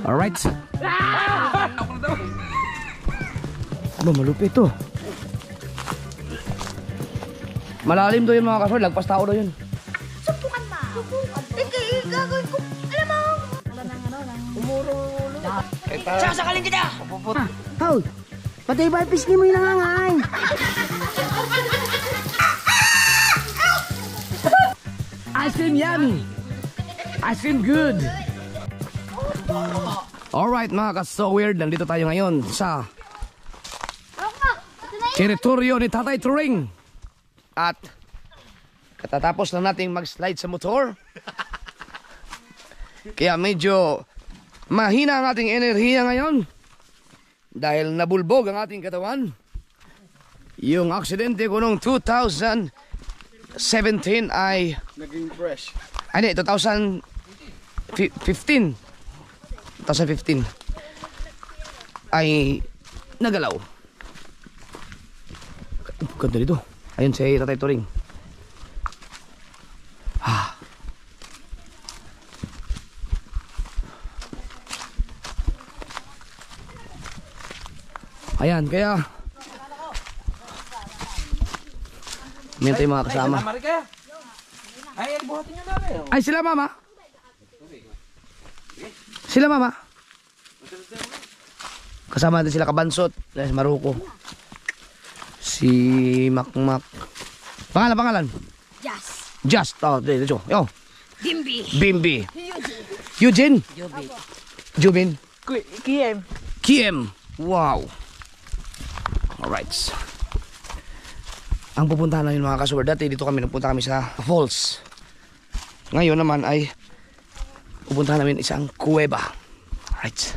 Alright. Ba, malupit to. Malalim daw yun mga kasword. Lagpas tao daw yun. Subukan ma. Gagawin ko. Alam mo. Umuro. Sasakalin kita. Hoy, patay ba pisngi mo yung nangangay? Ice cream yummy. Ice cream good. Alright mga ka-so weird. Nandito tayo ngayon sa teritoryo ni Tatay Turing. At katatapos lang nating mag-slide sa motor. Kaya medyo mahina ang ating enerhiya ngayon. Dahil nabulbog ang ating katawan. Yung aksidente ko noong 2017 ay naging fresh. Ay, 2015. 2015 ay nagalaw. Ganda dito. Ayun si Tatay Turing. Ayan, kaya meron tayong mga kasama. Ay, sila mama. Sila mama. Kasama natin sila Kabansot, si Maruko, si Makmak. Pangalan? Just. Oh, dito. Yo. Bimbi. Eugene. Jubin. Kiem. Wow. Alright. Ang pupuntahan namin mga kasword, dati dito nagpunta kami sa falls. Ngayon naman ay pupuntahan namin isang kuweba. Alright.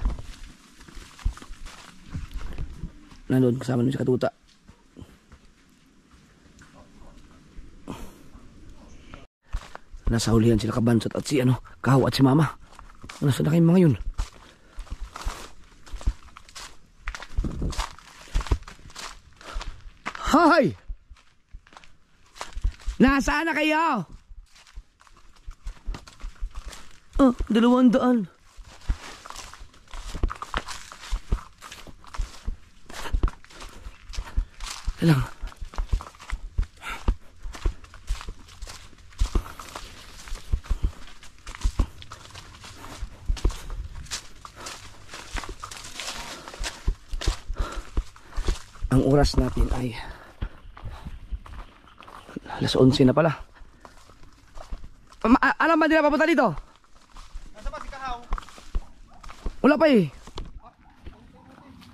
Nandun kasama namin si Katuta. Nasa hulihan sila Kabansot at si Kahaw at si Mama. Nasa na kayong mga yun? Hoy! Nasaan na kayo? Oh, 200. Lang. Ang oras natin ay alas 11 na pala. Alam ba nila papunta dito? Nasa ba si Kahaw? Wala pa eh.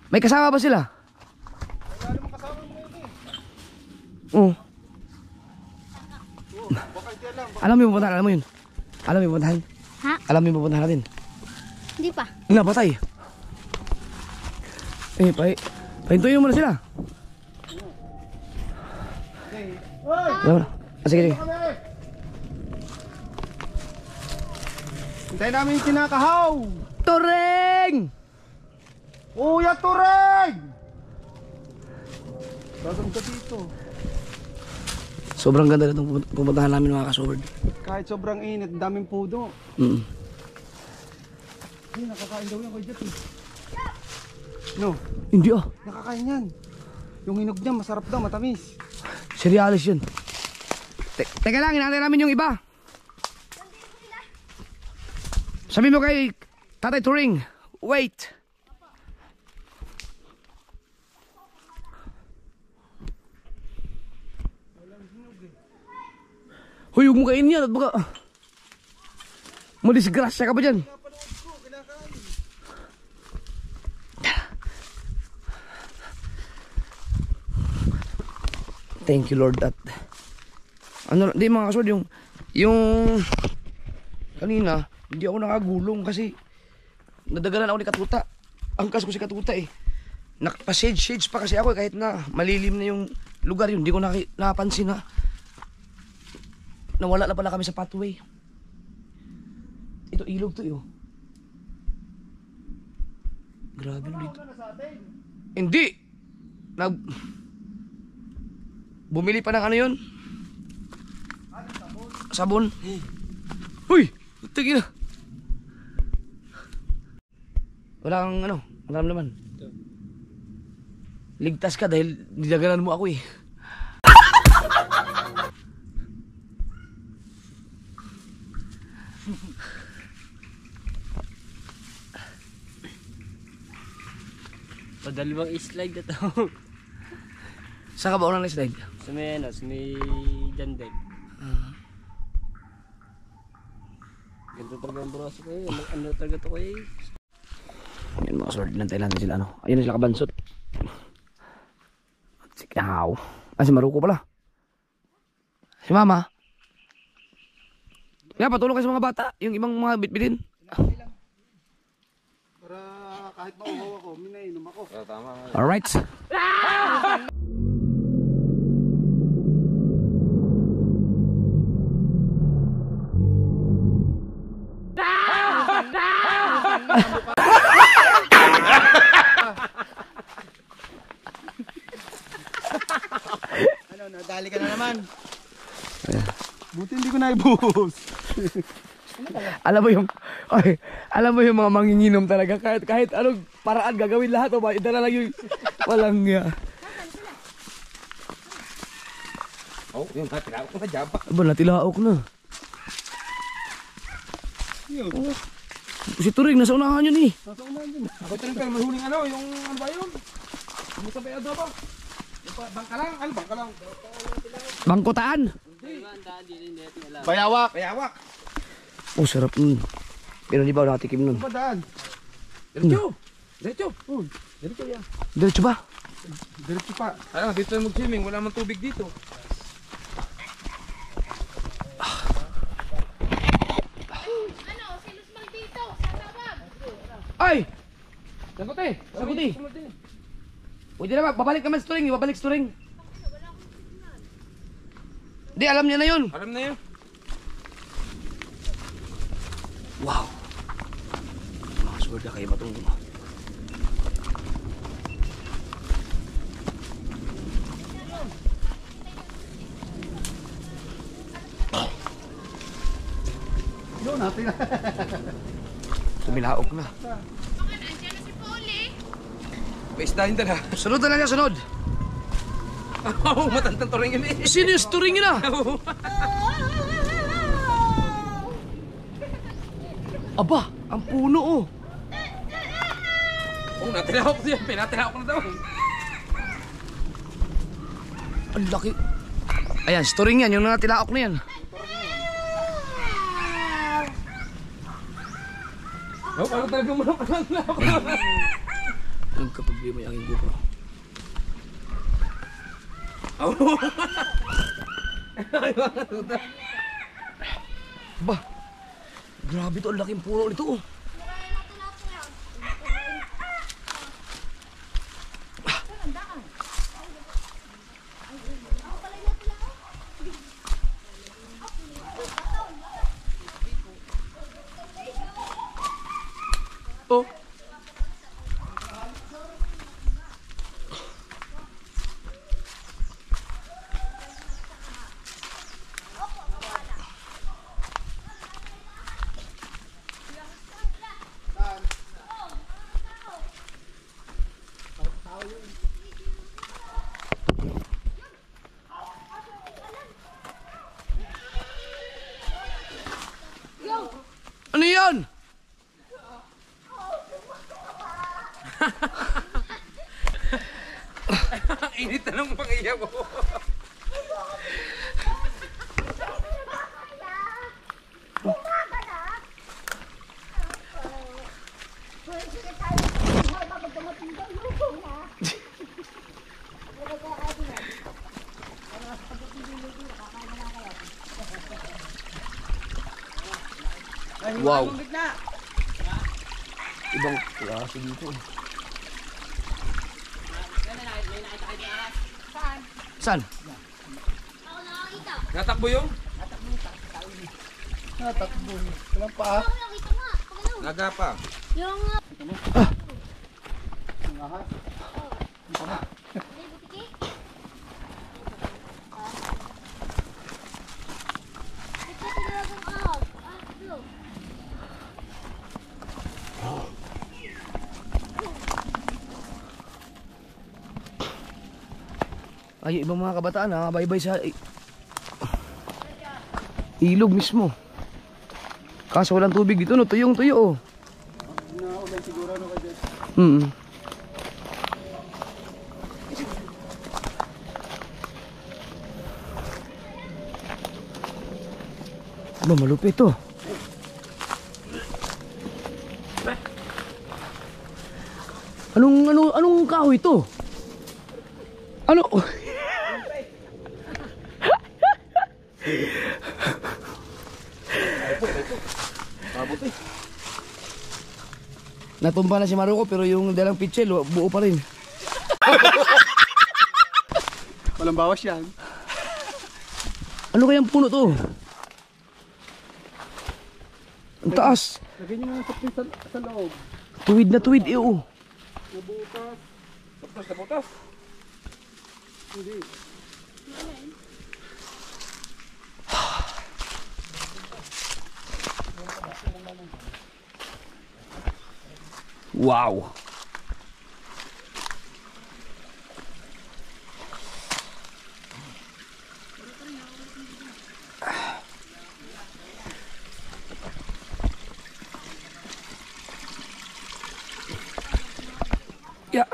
May kasama ba sila? Wala namang kasama mo yun eh. Oo. Baka hindi alam. Alam mo yung pupuntahan? Alam mo yun? Alam mo yung pupuntahan? Ha? Alam mo yung pupuntahan natin? Hindi pa. Nga, patay. Pahintuin mo na sila. Sige. Hintayin namin yung kinakahaw. Turing! Kuya Turing! Gagawin ka dito. Sobrang ganda na itong pupuntahan namin mga kasword. Kahit sobrang init, daming pudo. Hindi, nakakain daw yan kay Jet eh. No, Hindi nakakain yan. Yung hinog niya, masarap daw, matamis. Serialis yun. Teka lang, hinahantay namin yung iba. Sabi mo kay Tatay Turing, wait. Huy, huwag mo kainin yan at baka madisgrasya ka pa dyan. Thank you Lord at di mga kasword yung kanina hindi ako nakagulong kasi nadagalan ako ni Katuta. Angkas ko si Katuta eh. Nakapa-shades pa kasi ako kahit na malilim na yung lugar yun. Hindi ko napansin na nawala na pala kami sa pathway. Ito ilog to Grabe dito. Hindi. Bumili pa ng ano yun? Sabon. Uy! Tigil na. Wala kang ano, naman. Ligtas ka dahil nilaganan mo ako eh. Padalawang slide na to. Saan ka ba unang slide? Sa may ano, sa may Jandel. Ganito pag ang braso ko eh. Ano talaga to ko eh. Yan mga sword, nantay lang sila ano. Ayun na sila kabansot. Si Kinahaw. Ah, si Maruko pala. Si Mama. Kaya patulong kayo sa mga bata. Yung ibang mga bitbitin. Para kahit mauhaw ako, minainom ako. Alright. Ano, nadali ka na naman. Buti hindi ko naibuhos. Alam mo yung mga manginginom talaga kahit anong paraan gagawin lahat o ba idala lang yung walang Oh, yung natila ko na jaba. Aba, natilaok na. Si Turing, nasa unahan yun eh. Ako talaga pero mahuling ano, yung ano ba yun? Ano sa bayado ba? Bangka lang, ano bangka lang? Bangkotaan. Bayawak. Bayawak. Oh, sarap nun. Pero di ba natikim nun? Padaan. Diretso. Diretso. Diretso yan. Diretso ba? Diretso pa. Ano, dito yung mag-swimming, wala man tubig dito. Ano, silos maldito, sa tawag. Ay! Saguti! Saguti! Pwede na ba? Babalik naman Sturing. Babalik Sturing. Di, alam niya na yun. Alam na yun. Wow. Mga sword na kayo ba itong Yun, natin na. tumilaok na. Baka nandiyan na si Polly. May isdahin dala. Sunod na lang niya, sunod. Oo, matantang to rin yun eh. Sino yung Sturing yun ah? Aba, ang puno oh. Oo, natilawak ko yan. Pinatilawak ko na daw. Ang laki. Ayan, Sturing yan. Yung natilaok na yan. Oo, parang talaga mo na palang Nagkapag-view may aking GoPro. Oo. Ba, grabe to. Ang laking puno nito oh. Oh. Ano yan? Ang init na ng pangiyak ko. Wow. Ibang klase dito. Saan? Ako nakakita. Natakbo yung? Ako nakakita nga. Pagano? Nagapa. Yung... Hindi, butiki. Ito talagang ahog. Ah, blue. Ay, ibang mga kabataan nakabaybay sa ilog mismo. Kaso walang tubig dito, no? Tuyong tuyo, oh. Naulan siguro no kasi. Aba, malupit to. Anong kahoy to? Ano? Natumba na si Maruko pero yung dalang pitchel buo pa rin. Walang bawas yan. Ano kayang puno to? Ang taas. Lagyan nyo na sa loob. Tuwid na tuwid, oo. Nabutas. Nabutas. Hindi. Wow. Ya.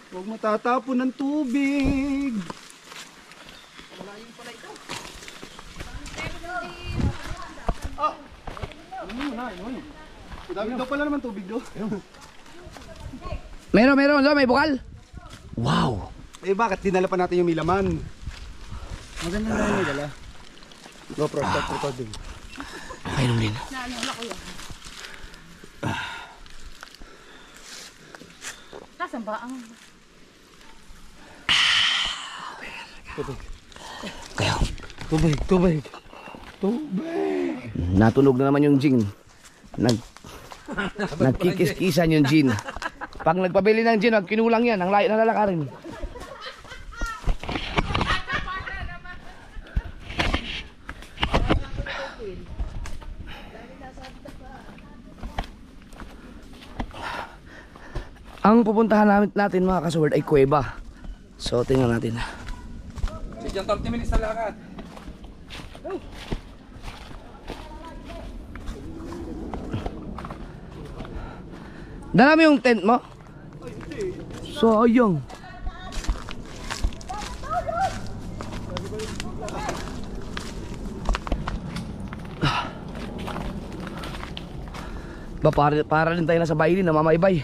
Huwag matatapon ng tubig. Dami daw pala naman tubig do. Meron do, may bukal. Wow. Eh bakit dinala pa natin yung milaman? Maganda na yung dala. GoPro, start recording. Ayun din. Nasaan ba ang... Kaya, Tubig. natunog na naman yung gin. Nagkikis-kisan yung gin. Pag nagpabili ng gin, wag kinulang yan. Ang layo na lalakarin. Ang pupuntahan natin mga kasword ay kuweba. So tingnan natin. Diyan 30 minutes na lakad. Dala mo yung tent mo? Sayang. Ba, para rin tayo nasa baylin na mamaybay.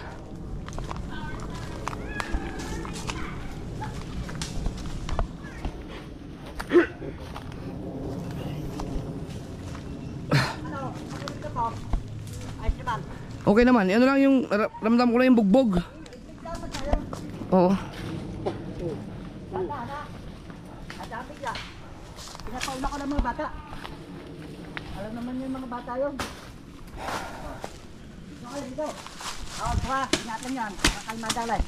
Okay naman, ano lang yung ramdam ko lang yung bugbog. Oo. Pinapaula ko ng mga bata. Alam naman yung mga bata yun. Dito. Oo, tara. Ingatan yan. Makalma dalay.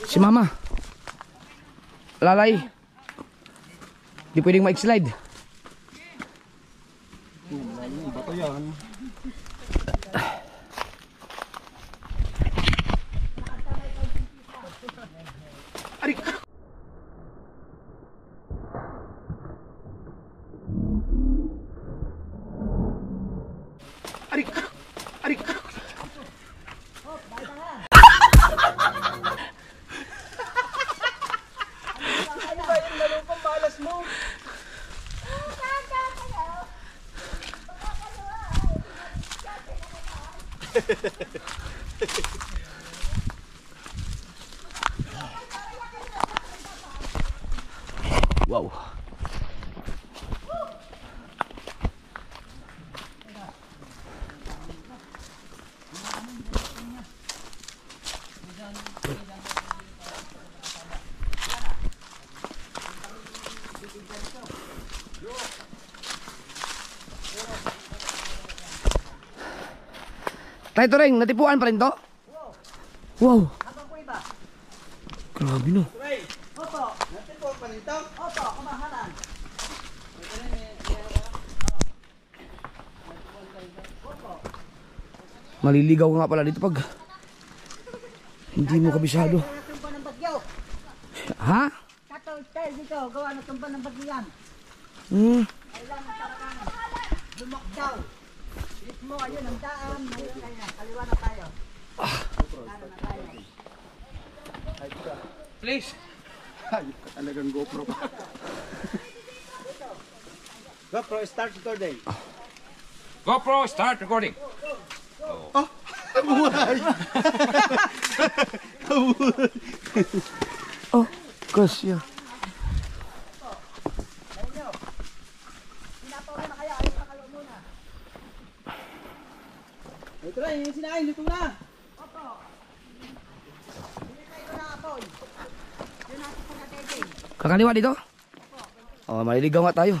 Si Mama. Lalay. Di pwedeng ma-slide. Bato yan. Wow. Tayo to rin, natipuan pa rin to? Wow. Grabe no. Opo. Natipuan pa rin to? Opo, kamahalan. Maliligaw nga pala dito pag hindi mo kabisado. Natumba ng bagyo. Ha? Kato, style dito. Gawa na tumba ng bagyo yan. Kailangan talagang lumak daw. Mo, ayun ang daan. Ayun, kaya. Kaliwa na tayo. Kaliwa na tayo. Please. Ay, talagang GoPro pa. GoPro, start recording. GoPro, start recording. Oh, kasya. Ito na, yung sinain, luto na. Kakaliwa dito? Oh, maliligaw nga tayo.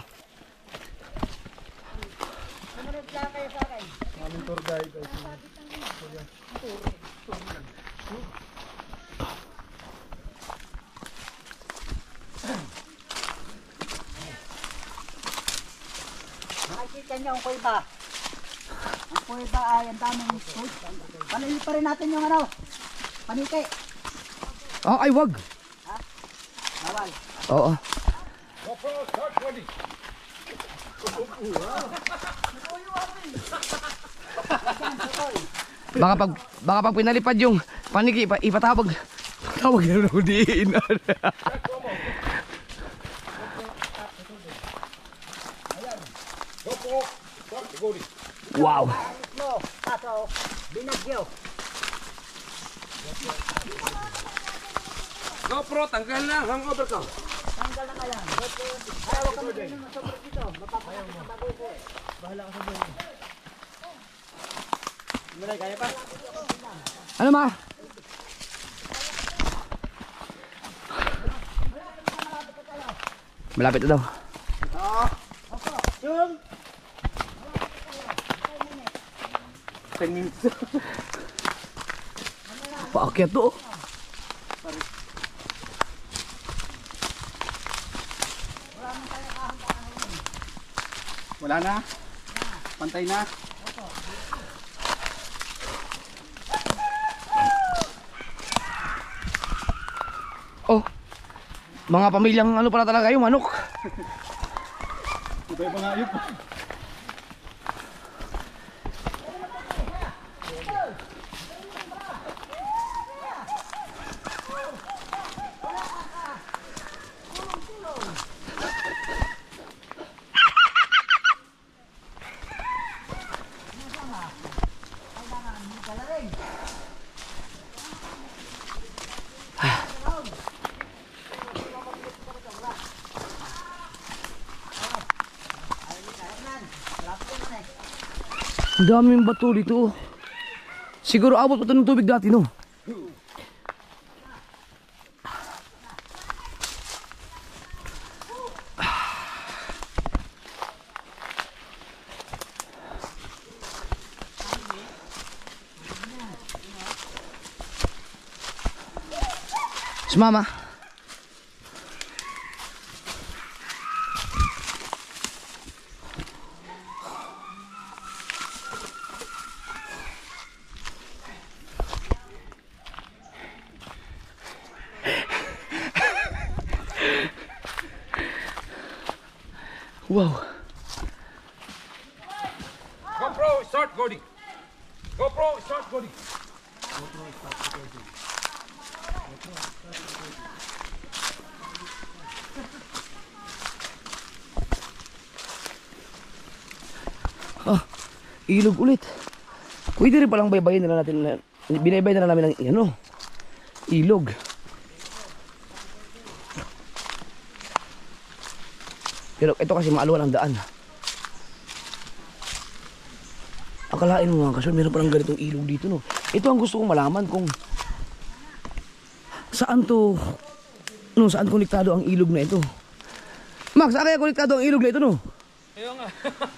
Nakikita niyo ang kuiba. Ang kuiba ay ang daming food. Palili pa rin natin yung ano. Panike. Oh, ay wag. Bawal. Oo. GoPro, start recording. Baka pag pinalipad yung paniki, ipatawag. Tawag na ako diin. GoPro, start recording. Wow. Mo, kaso, binagyo. GoPro, tanggal na. Hangover ka. Tanggal na kaya. Ayaw ka mag-inom ng sobrang dito. Mapapakita ka bago ko. Mulay, kaya pa? Ano ma? Malapit na daw. Yung! 10 minutes. Paakyat to. Oh. Wala na? Pantay na? Oh. Mga pamilyang ano pala talaga yung manok. Ito yung mga ayup. Ang daming bato dito. Siguro abot pa ito ng tubig dati, no? Sumama. Wow. GoPro, start recording. GoPro, start recording. Ah, ilog ulit. Pwede rin palang baybayin na natin. Binaybay na namin ng ano, ilog. Pero ito kasi maaluan ang daan. Akalain mo mga kasyon, meron palang ganitong ilog dito, no? Ito ang gusto kong malaman kung saan to, no, saan konektado ang ilog na ito. Max, saan kaya konektado ang ilog na ito, no? Ayun nga.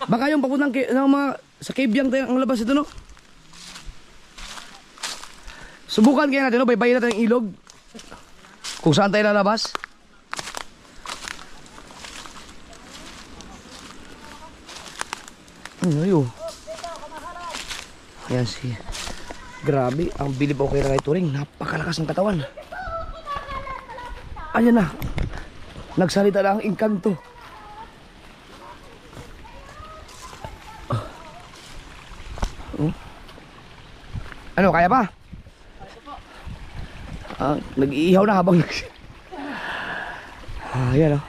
Baka yung papuntang ng mga sa Kebyang tayo ang labas ito, no? Subukan kaya natin, no? Baybayin natin ang ilog. Kung saan tayo lalabas. Ano yun? Ayan si... Grabe, ang bilib okay na kay Turing. Napakalakas ng katawan. Ayan na. Nagsalita na ang engkanto. Ano, kaya pa? Nag-iihaw na habang ayan o.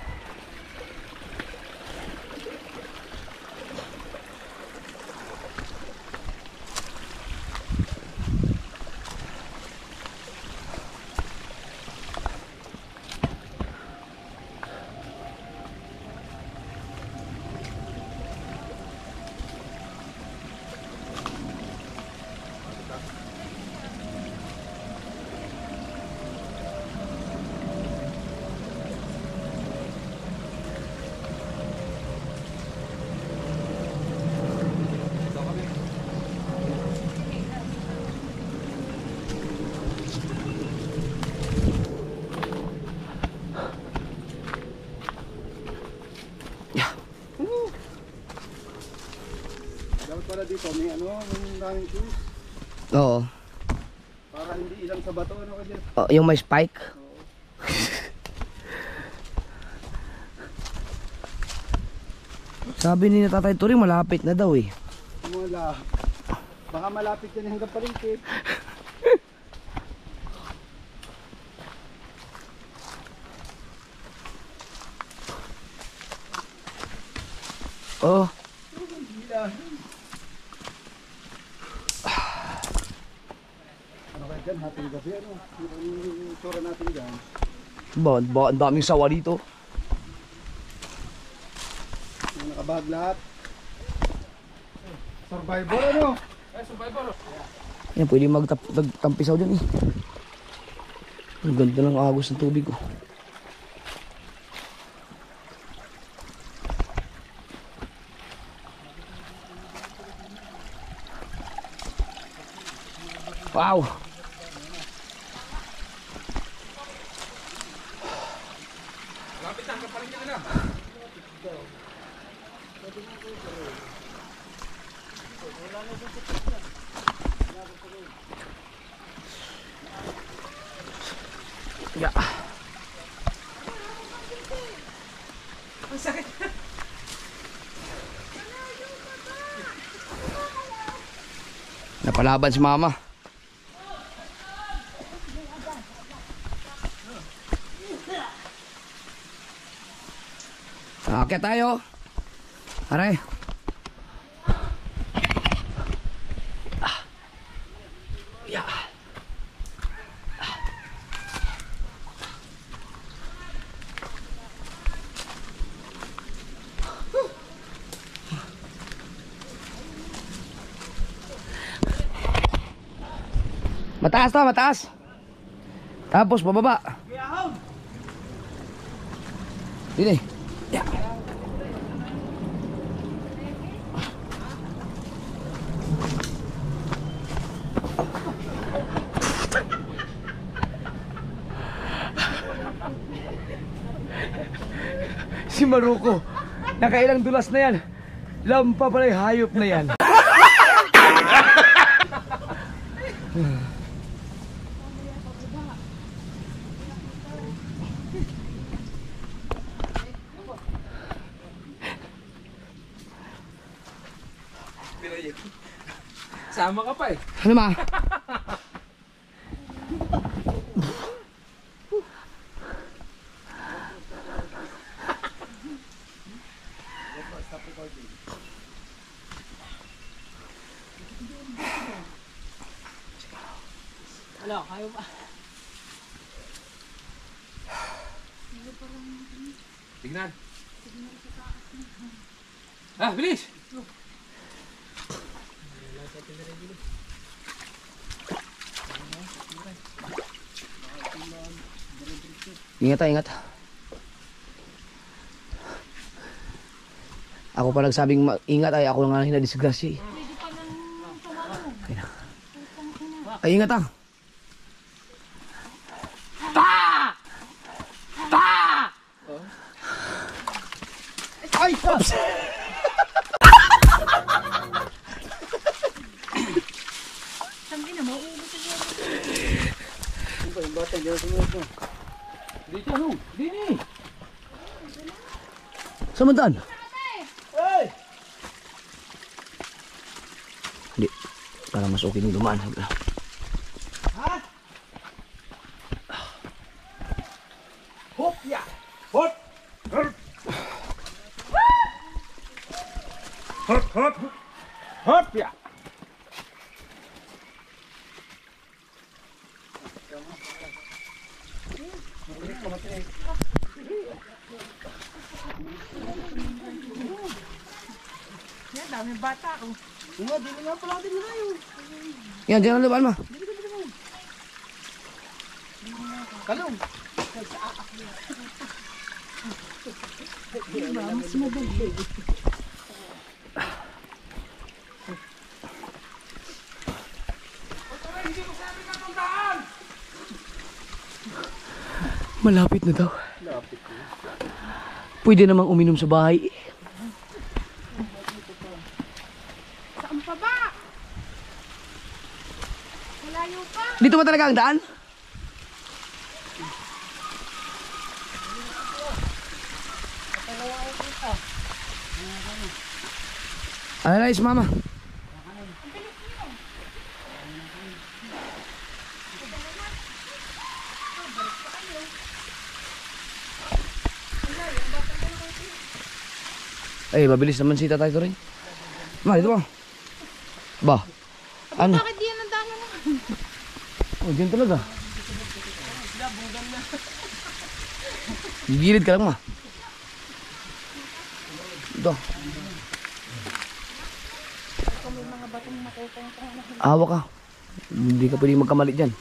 Dapat pala dito, may ano, yung daming tools. Oo. Para hindi ilang sa bato, ano ka dyan? Oh, yung may spike. Sabi ni Tatay Turing malapit na daw eh. Wala. Baka malapit yan hanggang palengke. Oh. Ano kaya dyan, hating gabi, ano? Yung tsura natin dyan. Ba, ang daming sawa dito. Yung nakabahag lahat. Survivor, ano? Yan, pwede magtampisaw dyan eh. Ang ganda ng agos ng tubig oh. Wow! Lapit na, kapalit ka na. Yeah. Ang sakit. Napalaban si Mama. Akit tayo. Aray. Yeah. Mataas to, mataas. Tapos bababa. Dini. Ya. Si Maruko, nakailang dulas na yan. Lampa pala yung hayop na yan. Sama ka pa eh. Ano ma? Ano, kayo pa? Tignan. Ah, bilis! Ingat ha, ingat. Ako pa nagsabing ingat ay ako nga hinadisgrasya eh. Okay na. Ay, ingat ha. Ay! Oops! Dito, no? Dini! Samantaan? Hindi. Parang mas okay nung dumaan. Hop, ya! Hop! Hop! Hop, hop! Hop, ya! Yan, daming bata. Oh. Yan, dyan ang lubaan mo. Kalong! Malapit na daw. Pwede namang uminom sa bahay. Saan pa ba? Malayo pa. Dito ba talaga ang daan? Ano na is mama? Ay, mabilis naman si tatay ko rin. Ma, dito mo. Ba? Ano? Bakit di yan ang daan mo? Oh, dyan talaga. Gigilid ka lang, ma. Ito. Awa ka. Hindi ka pwede magkamali dyan.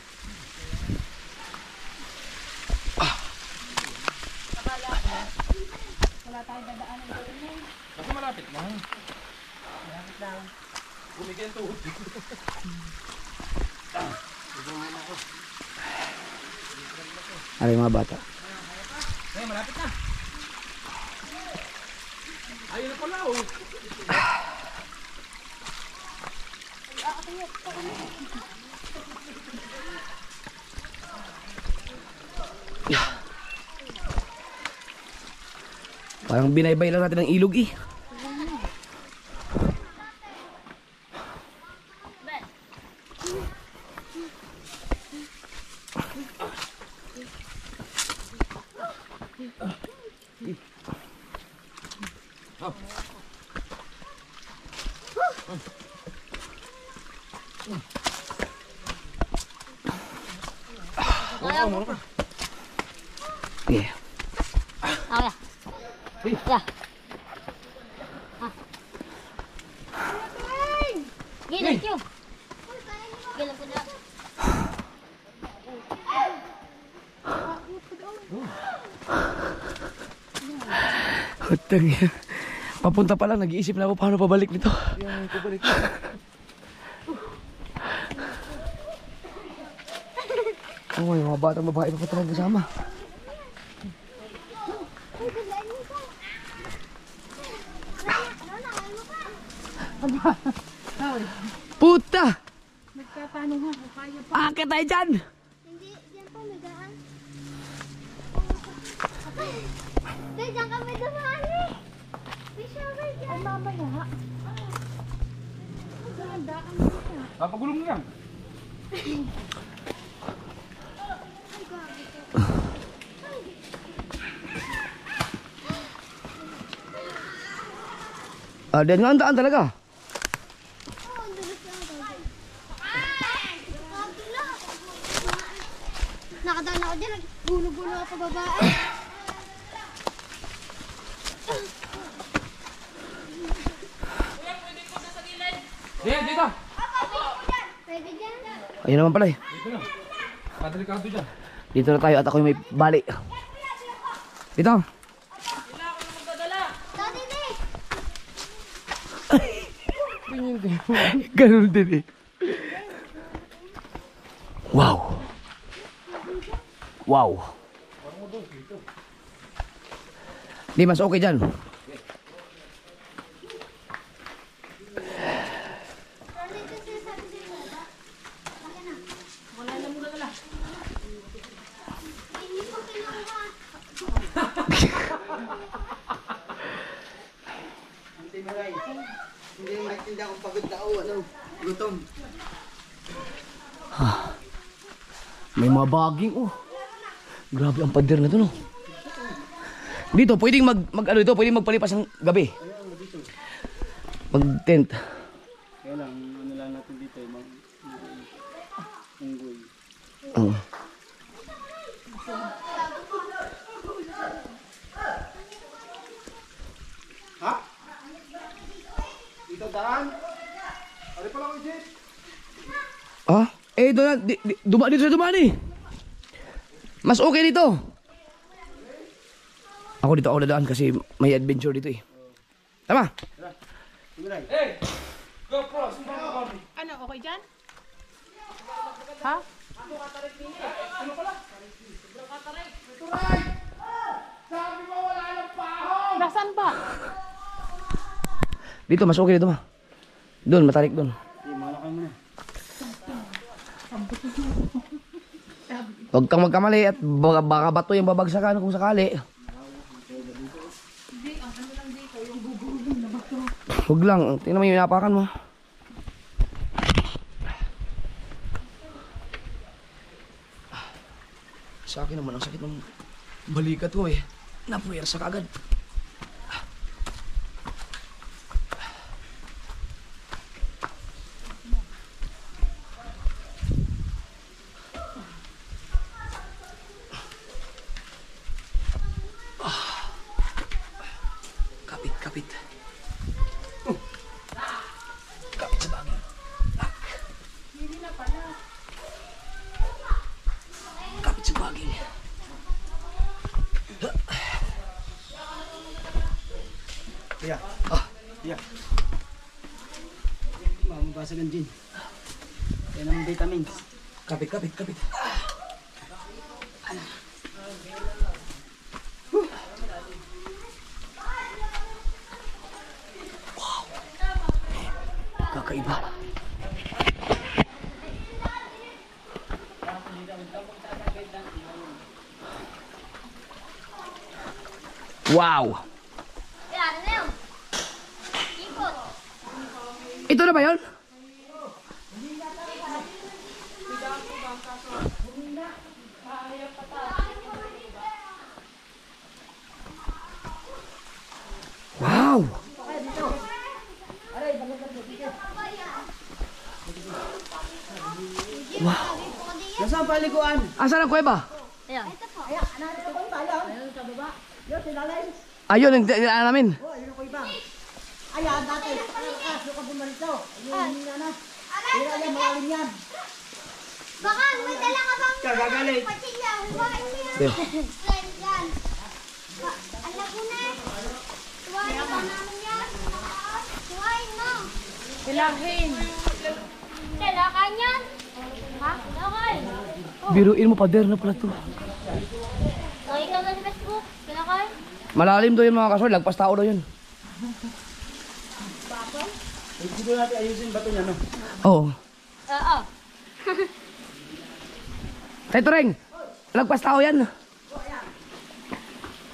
Basta malapit lang. Malapit lang. Gumigil to. Ano yung mga bata? Eh, malapit na. Ayun na pala, oh. Parang binaybay lang natin ng ilog eh. Yeah. Okay. Yeah. Gilid yun. Gilid ko na. Hutang yan. Papunta pa lang, nag-iisip na ako paano pabalik nito. Yung pabalik. Oh, yung mga batang babae pa talaga kasama. Puta! Nagtatanong nga kung kaya pa. Akit tayo dyan! Hindi, diyan pa nagaan. Hindi, diyan kami dumaan eh. May shower dyan. Ay, mamaya ha. Maganda kami dyan. Papagulong mo yan. Diyan nga ang daan talaga. Nakadaan ako dyan. Gulo-gulo ako pa babae. Dito. Pwede dyan. Ayun naman pala eh. Dito na. Padelikado dyan. Dito na tayo at ako yung may bali. Dito. Dati di. Ganun din eh. Wow. Wow. Di mas okay dyan. Hindi mo rin. Hindi mo maintindihan kung pagod na o ano. Gutom. May mga baging oh. Grabe ang pader na to no. Dito pwedeng ano dito, pwedeng magpalipas ng gabi. Mag-tent. Kaya lang, ano lang natin dito, unggoy. Oh. Ha? Dito daan? Ano pala ko, Jit? Ah, doon dumaan dito sa dumaan eh. Mas okay dito. Ako dadaan kasi may adventure dito eh. Tama? Hey! GoPro, sumbang ako. Ano, okay dyan? Ha? Sabi mo wala ng pahong! Nasaan ba? Dito, mas okay dito ma. Doon, matarik doon. Malakay mo na. Huwag kang magkamali at baka bato yung babagsakan kung sakali. Huwag lang, tingnan mo yung inapakan mo. Sa akin naman, ang sakit ng balikat ko eh. Napuyersa ka agad. Kapit. Kapit sa bagay. Kapit sa bagay. Tiya. Tiya. Mamabasag ang gin. Yan ang vitamins. Kapit. Wow. Kakaiba. Wow. Yan na yun. Ikot. Ito na ba yun? Wow! Wow! Nasaan paliguan? Asan ang kuweba? Ayan. Ayan, anak ko yung pala. Ayun sa baba. Yun, sinalay. Ayun, ang dinaan namin. Oh, ayun ko iba. Ayan, dati. Yung ka bumalito. Ayun, ano. Pero ayan, malalim yan. Baka may dala ka bang Kagagalit. patsilaw? Bakit There. Slime yan. Alam mo na. Tuwain ba namin yan? Tuwain mo. Ilahin. Kailangan yan. Ha? Kailangan. Biruin mo, pader na pala to. Nakita mo sa Facebook. Kailangan. Malalim daw yun mga kasol, lagpas tao daw yun. Siguro natin ayusin bato niya, no? Oo. Oo. Tayo Reng, lagpas tao yan.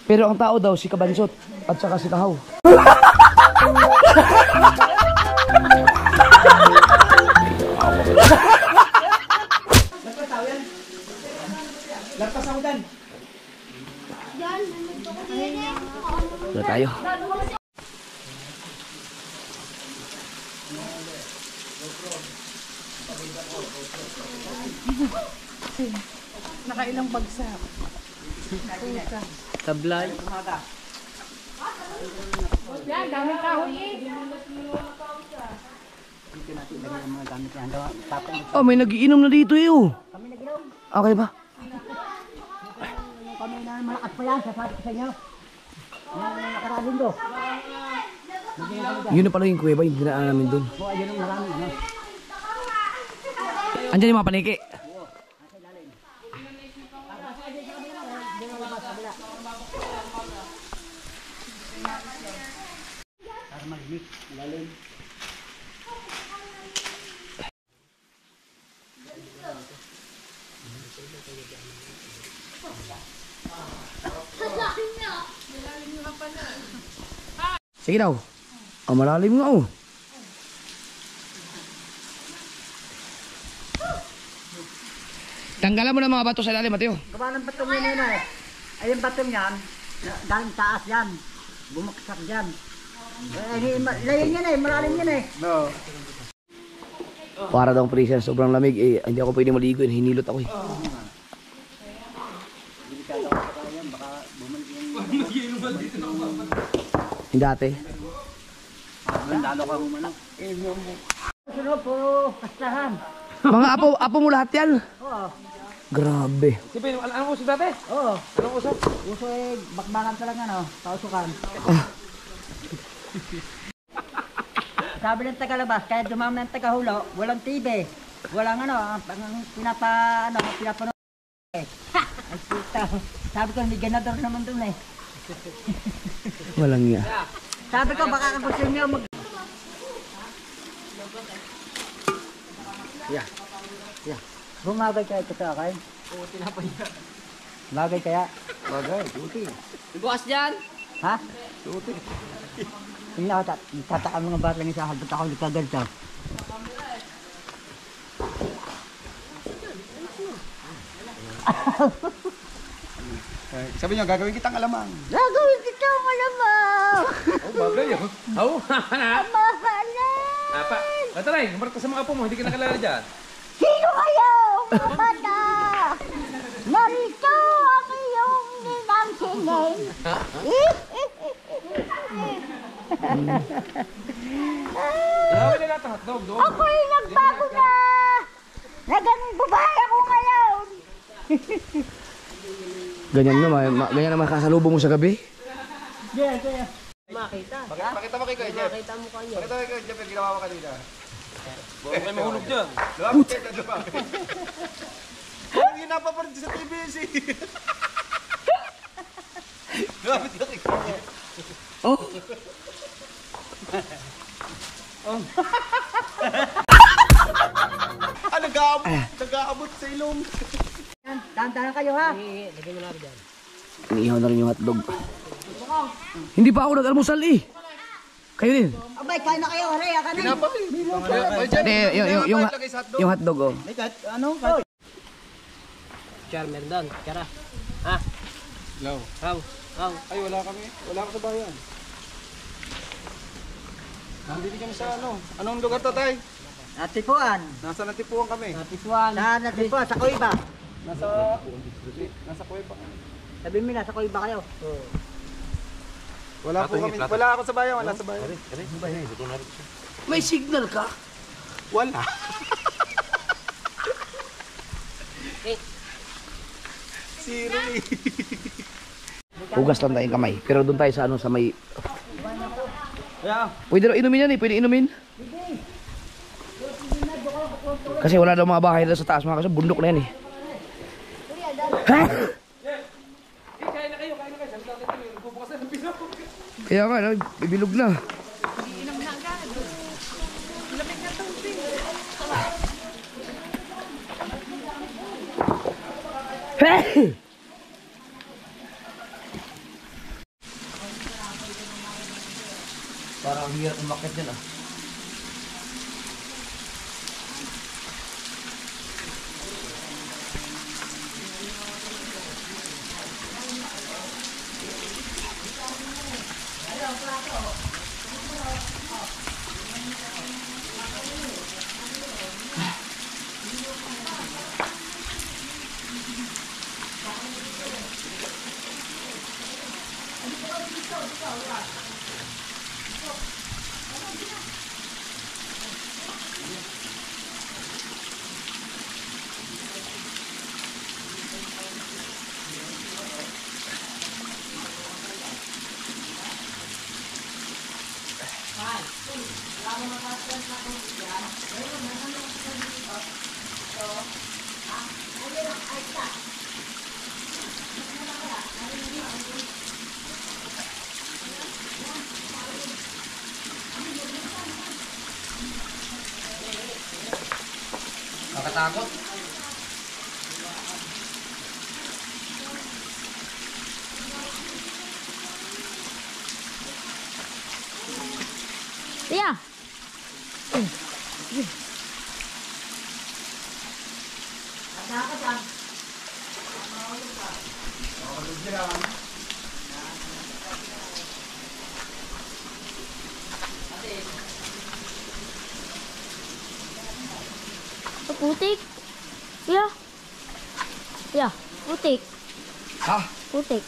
Pero ang tao daw, si Kabansot at saka si Tahaw. Lagpas tao yan. Lagpas ako dan. Yan. Nandito ko din eh. Wala tayo. Nakailang bagsak. Tablay. Yan, daming kahoy eh. Dito natin lagyan ang mga gamit yan. Tapos Oh, may nagiinom na dito eh oh. kami naginom. Okay ba? Kami na malakas pa yan. Sasabi ko sa inyo. Nakaraling do. Yun na pala yung kuweba, yung dinaan namin doon. O, ayun ang marami. No? Andyan yung mga paniki. Para malimit. Lalim. Sa akin niya. Sige daw. Ang malalim nga oh. Tanggalan mo na mga bato sa ilalim, Mateo. Gawa ng bato niya na eh. Ay, yung bato niyan, galing taas yan. Bumaksak yan. Layin yan eh, malalim yan eh. No. Para daw prison, sobrang lamig eh. Hindi ako pwede maligo, hinilot ako eh. Hindi dati. Sunod po, kastahan. Mga apo mo lahat yan. Oo. Grabe. Sipin, anong uso dati? Oo. Anong uso? Uso eh, bakbakan talaga no, pausukan. Sabi ng tagalabas, kaya dumami ng tagahulo, walang TV. Walang ang pinapanood. Ay puta. Sabi ko, may ganador naman dun eh. Walang nga. Sabi ko, baka gusto niyo mag... Yeah. Bumagay kaya ito sa akin? Oo, tinapay niya. Bagay kaya? Bagay, duty. Bukas dyan. Ha? Duty. Tingnan ako, tataan mga bata ng isa, halbat ako nagkaganto. Sabi niyo, gagawin kitang alamang. Gagawin kita malamang! Oh, bagay yun. Oh, Mahalan! Apa, Kataray, kumarap ka sa mga apo mo, hindi ka nakalala dyan. Sino kayo, mga bata? Narito ang iyong ninang Gawin na natin hotdog, doon. Ako'y nagbago na! Naging babae ako ngayon! Ganyan nga, ganyan naman kasalubong mo sa gabi. Yeah. Pakita mo kay Kuya Jeff. Pakita mo kay Kuya Jeff yung ginawa mo kanina. Huwag kayo mahulog dyan. Lumapit kayo, lumapit. Hindi napaparid sa TBC. Lumapit ka kay Kuya Jeff. Oh. Nag-aabot sa ilong. Dahan-dahan kayo ha! Inihaw na rin yung hotdog. Hindi pa ako nag-almusal eh. Kayo din. Abay, kain na kayo, hali, ka na! Hindi, yung hotdog oh. Ano? Charmer doon, tara. Ha? Hello. How? Ay, wala kami. Wala ka sa bayan. Nandito kami sa ano. Anong lugar to, Tay? Natipuan. Nasa Natipuan kami. Natipuan. Natipuan, sa Kuiba. Nasa Kuweba kami. Sabi mo na, sa Kuiba kayo. Wala po kami. Wala ako sa bayan. Wala sa bayan. May signal ka? Wala. Zero eh. Hugas lang tayong kamay. Pero doon tayo sa ano, sa may... Yeah. Pwede daw inumin yan eh. Pwede inumin. Kasi wala daw mga bahay doon sa taas mga kaso. Bundok na yan eh. Ha? Kain na kayo. Sabi natin kami, nagbubukas na ng bilog. Kaya nga, bibilog na. Hey! Parang hirap umakyat dyan ah. Nakatakot. Yeah. Putik. Ya. Ya, putik. Ha? Putik.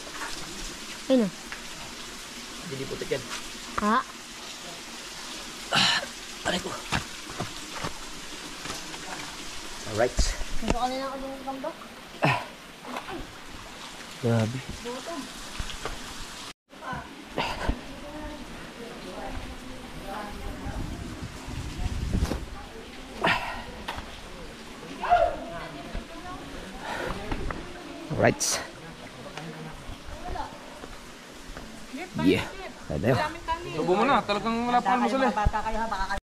Ano? Jadi putik yan. Ha? Aray ko. Alright. Gusto ka nila ako yung gamba? Grabe. Alright. Yeah. Ada. Tubo mo na, talagang wala pa almusal eh. Bata kayo ha, baka kayo.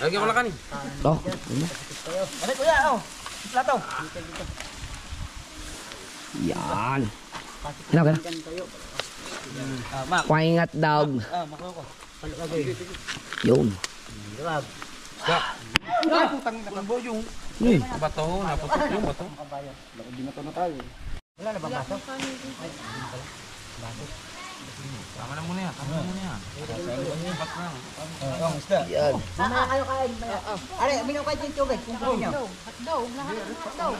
Lagyan mo na kanin. Oh. Ano kuya, oh. Plato. Yan. Ano ka? Paingat dog. Makoko. Yun. Ay, putang nakalbo yung bato, naputok yung bato. Wala na ba baso? Tama na muna yan, tama na muna yan. Ba't lang? Yan. Mamaya kayo kain. Are, uminom kayo yung tubig. Kung gusto nyo. Hotdog, lahat ng hotdog.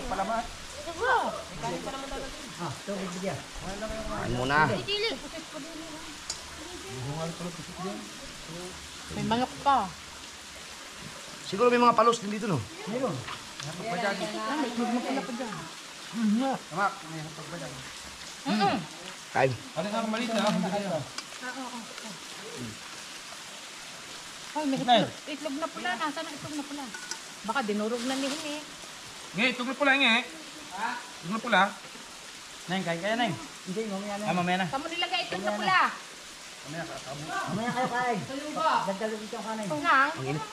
Tubig bigyan. Kain muna. May manok pa. Siguro may mga palos din dito, no? Meron. Kain. Ano nga maliit na? Ay, may itlog na pula. Nasaan ang itlog na pula? Baka dinurog na ni Hini. Nge, itog na pula, nge. Itog na pula. Neng, kain kaya neng. Hindi, mamaya na. Mamaya na. Saan mo nilagay itlog na pula? Mamaya kayo kain. Dagdagan dito ang kanin. Nang? Init.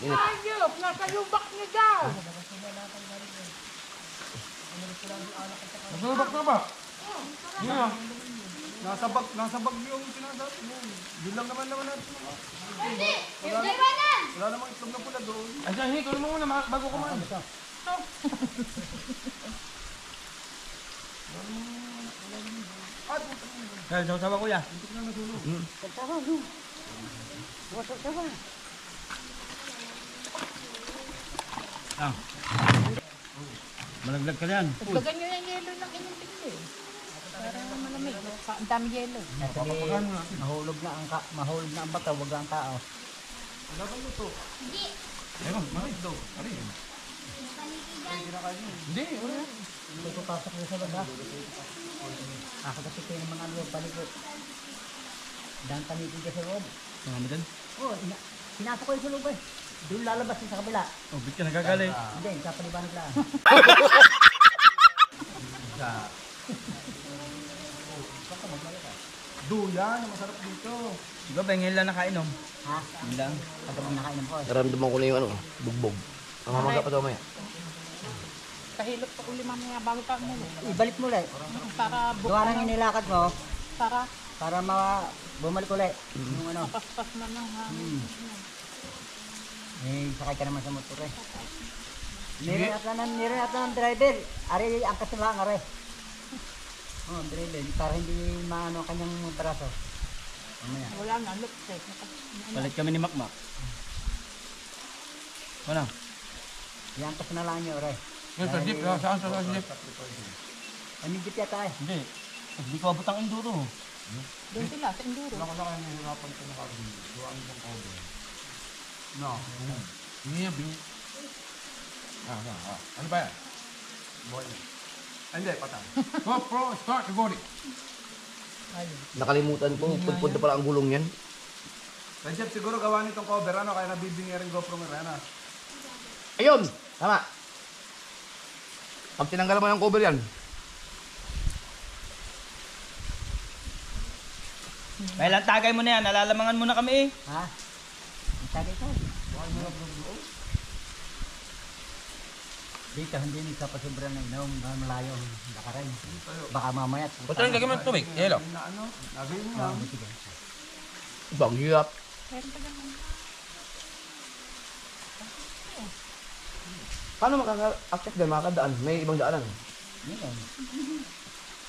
Ayop! Nasa lubak niya daw! Nasulubak na ba? Yan. Nasa bag yung sinasabi mo. Yun lang naman natin. Wala namang itlog na pula doon. Ay, Hingi, kunin mo muna bago kumain. Kaya, sawa kuya. Malaglag ka yan. Dagdagan nyo yung yelo ng inyong tigil. Para malamig. Ang dami yelo. Mahulog na ang bata, wag ang tao. Ayun, marit daw. Ari. Hindi, wala. Hindi ko pasok na sa loob ha. Ako kasi kayo ng mga loob palikot. Dahil tamitin ka sa loob. Marami dyan. Oo, pinasok ko yung sa loob eh. Doon lalabas yung sa kabila. Oh, bit ka nagagalit. Hindi, sa palibanag lang. Duyan, masarap dito. Diba ba ngayon lang nakainom? Ha? Ngayon lang. Kapag nakainom ko. Naramdaman ko na yung ano, bugbog. Ang hamaga pa daw maya. Kahilot pa uli mamaya bago pa mo. Ibalik mo ulit. Para Gawa nang inilakad mo para bumalik ulit. Yung ano. paspas na ng hangin. Eh, sakay ka naman sa motor eh. Meron at ng driver. Ari, angkas na lang, ari. Oh, driver. Para hindi maano ang kanyang braso. Mamaya. Wala na, look. Balik kami ni Makmak. Ano? Iangkas na lang nyo, ari. Yan, sa jeep. Saan sa jeep? May jeep yata eh. Hindi. Hindi ko abot ang enduro. Doon sila, sa enduro. Wala ko na kayo nahirapan ko na kagawin. Doon ang cover. No. Hindi yan, bing. Ano ba yan? Boy. Hindi, patang. GoPro, start recording. Nakalimutan ko, pagpunta pala ang gulong yan. Rajab, siguro gawa nitong cover, ano? Kaya nabibingi rin GoPro mo rin, ano? Ayun! Tama. Pag tinanggal mo yung cover yan. Kailan tagay mo na yan? Nalalamangan mo na kami eh. Ha? Ang tagay ko. Dito, hindi nagkapasubra na inom. Malayo ang lakarin. Baka mamaya. Ba't rin lagyan mo ng tubig? Hello. Na ano? Nabili mo Oh, lang. sige. Bagyap. Meron pa dyan. Paano makaka-active dyan, makakadaan? May ibang daanan.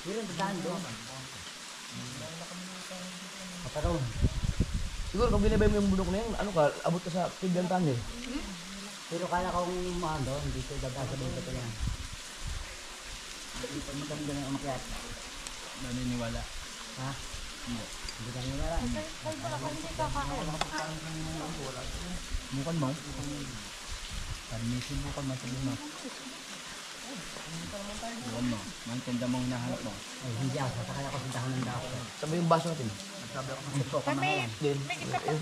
Pero dadaan doon. Mataroon. Siguro kung binibay mo yung bundok na yan, ano ka, abot ka sa Piglantan eh. Pero kaya kong umahan doon, hindi ko dadaan sa bundok yan. Hindi pa maganda na umakyat. Naniniwala. Ha? Hindi ka nyo wala. Ay, wala ka hindi kakain. Bukan mo? Parmisin mo ka masabi mo. Bukan mo. Mantanda mo hinahanap mo. Ay, hindi ako. Kaya ako sintahan ng dako. Sabi yung baso natin. Kami, Din. may isa pa.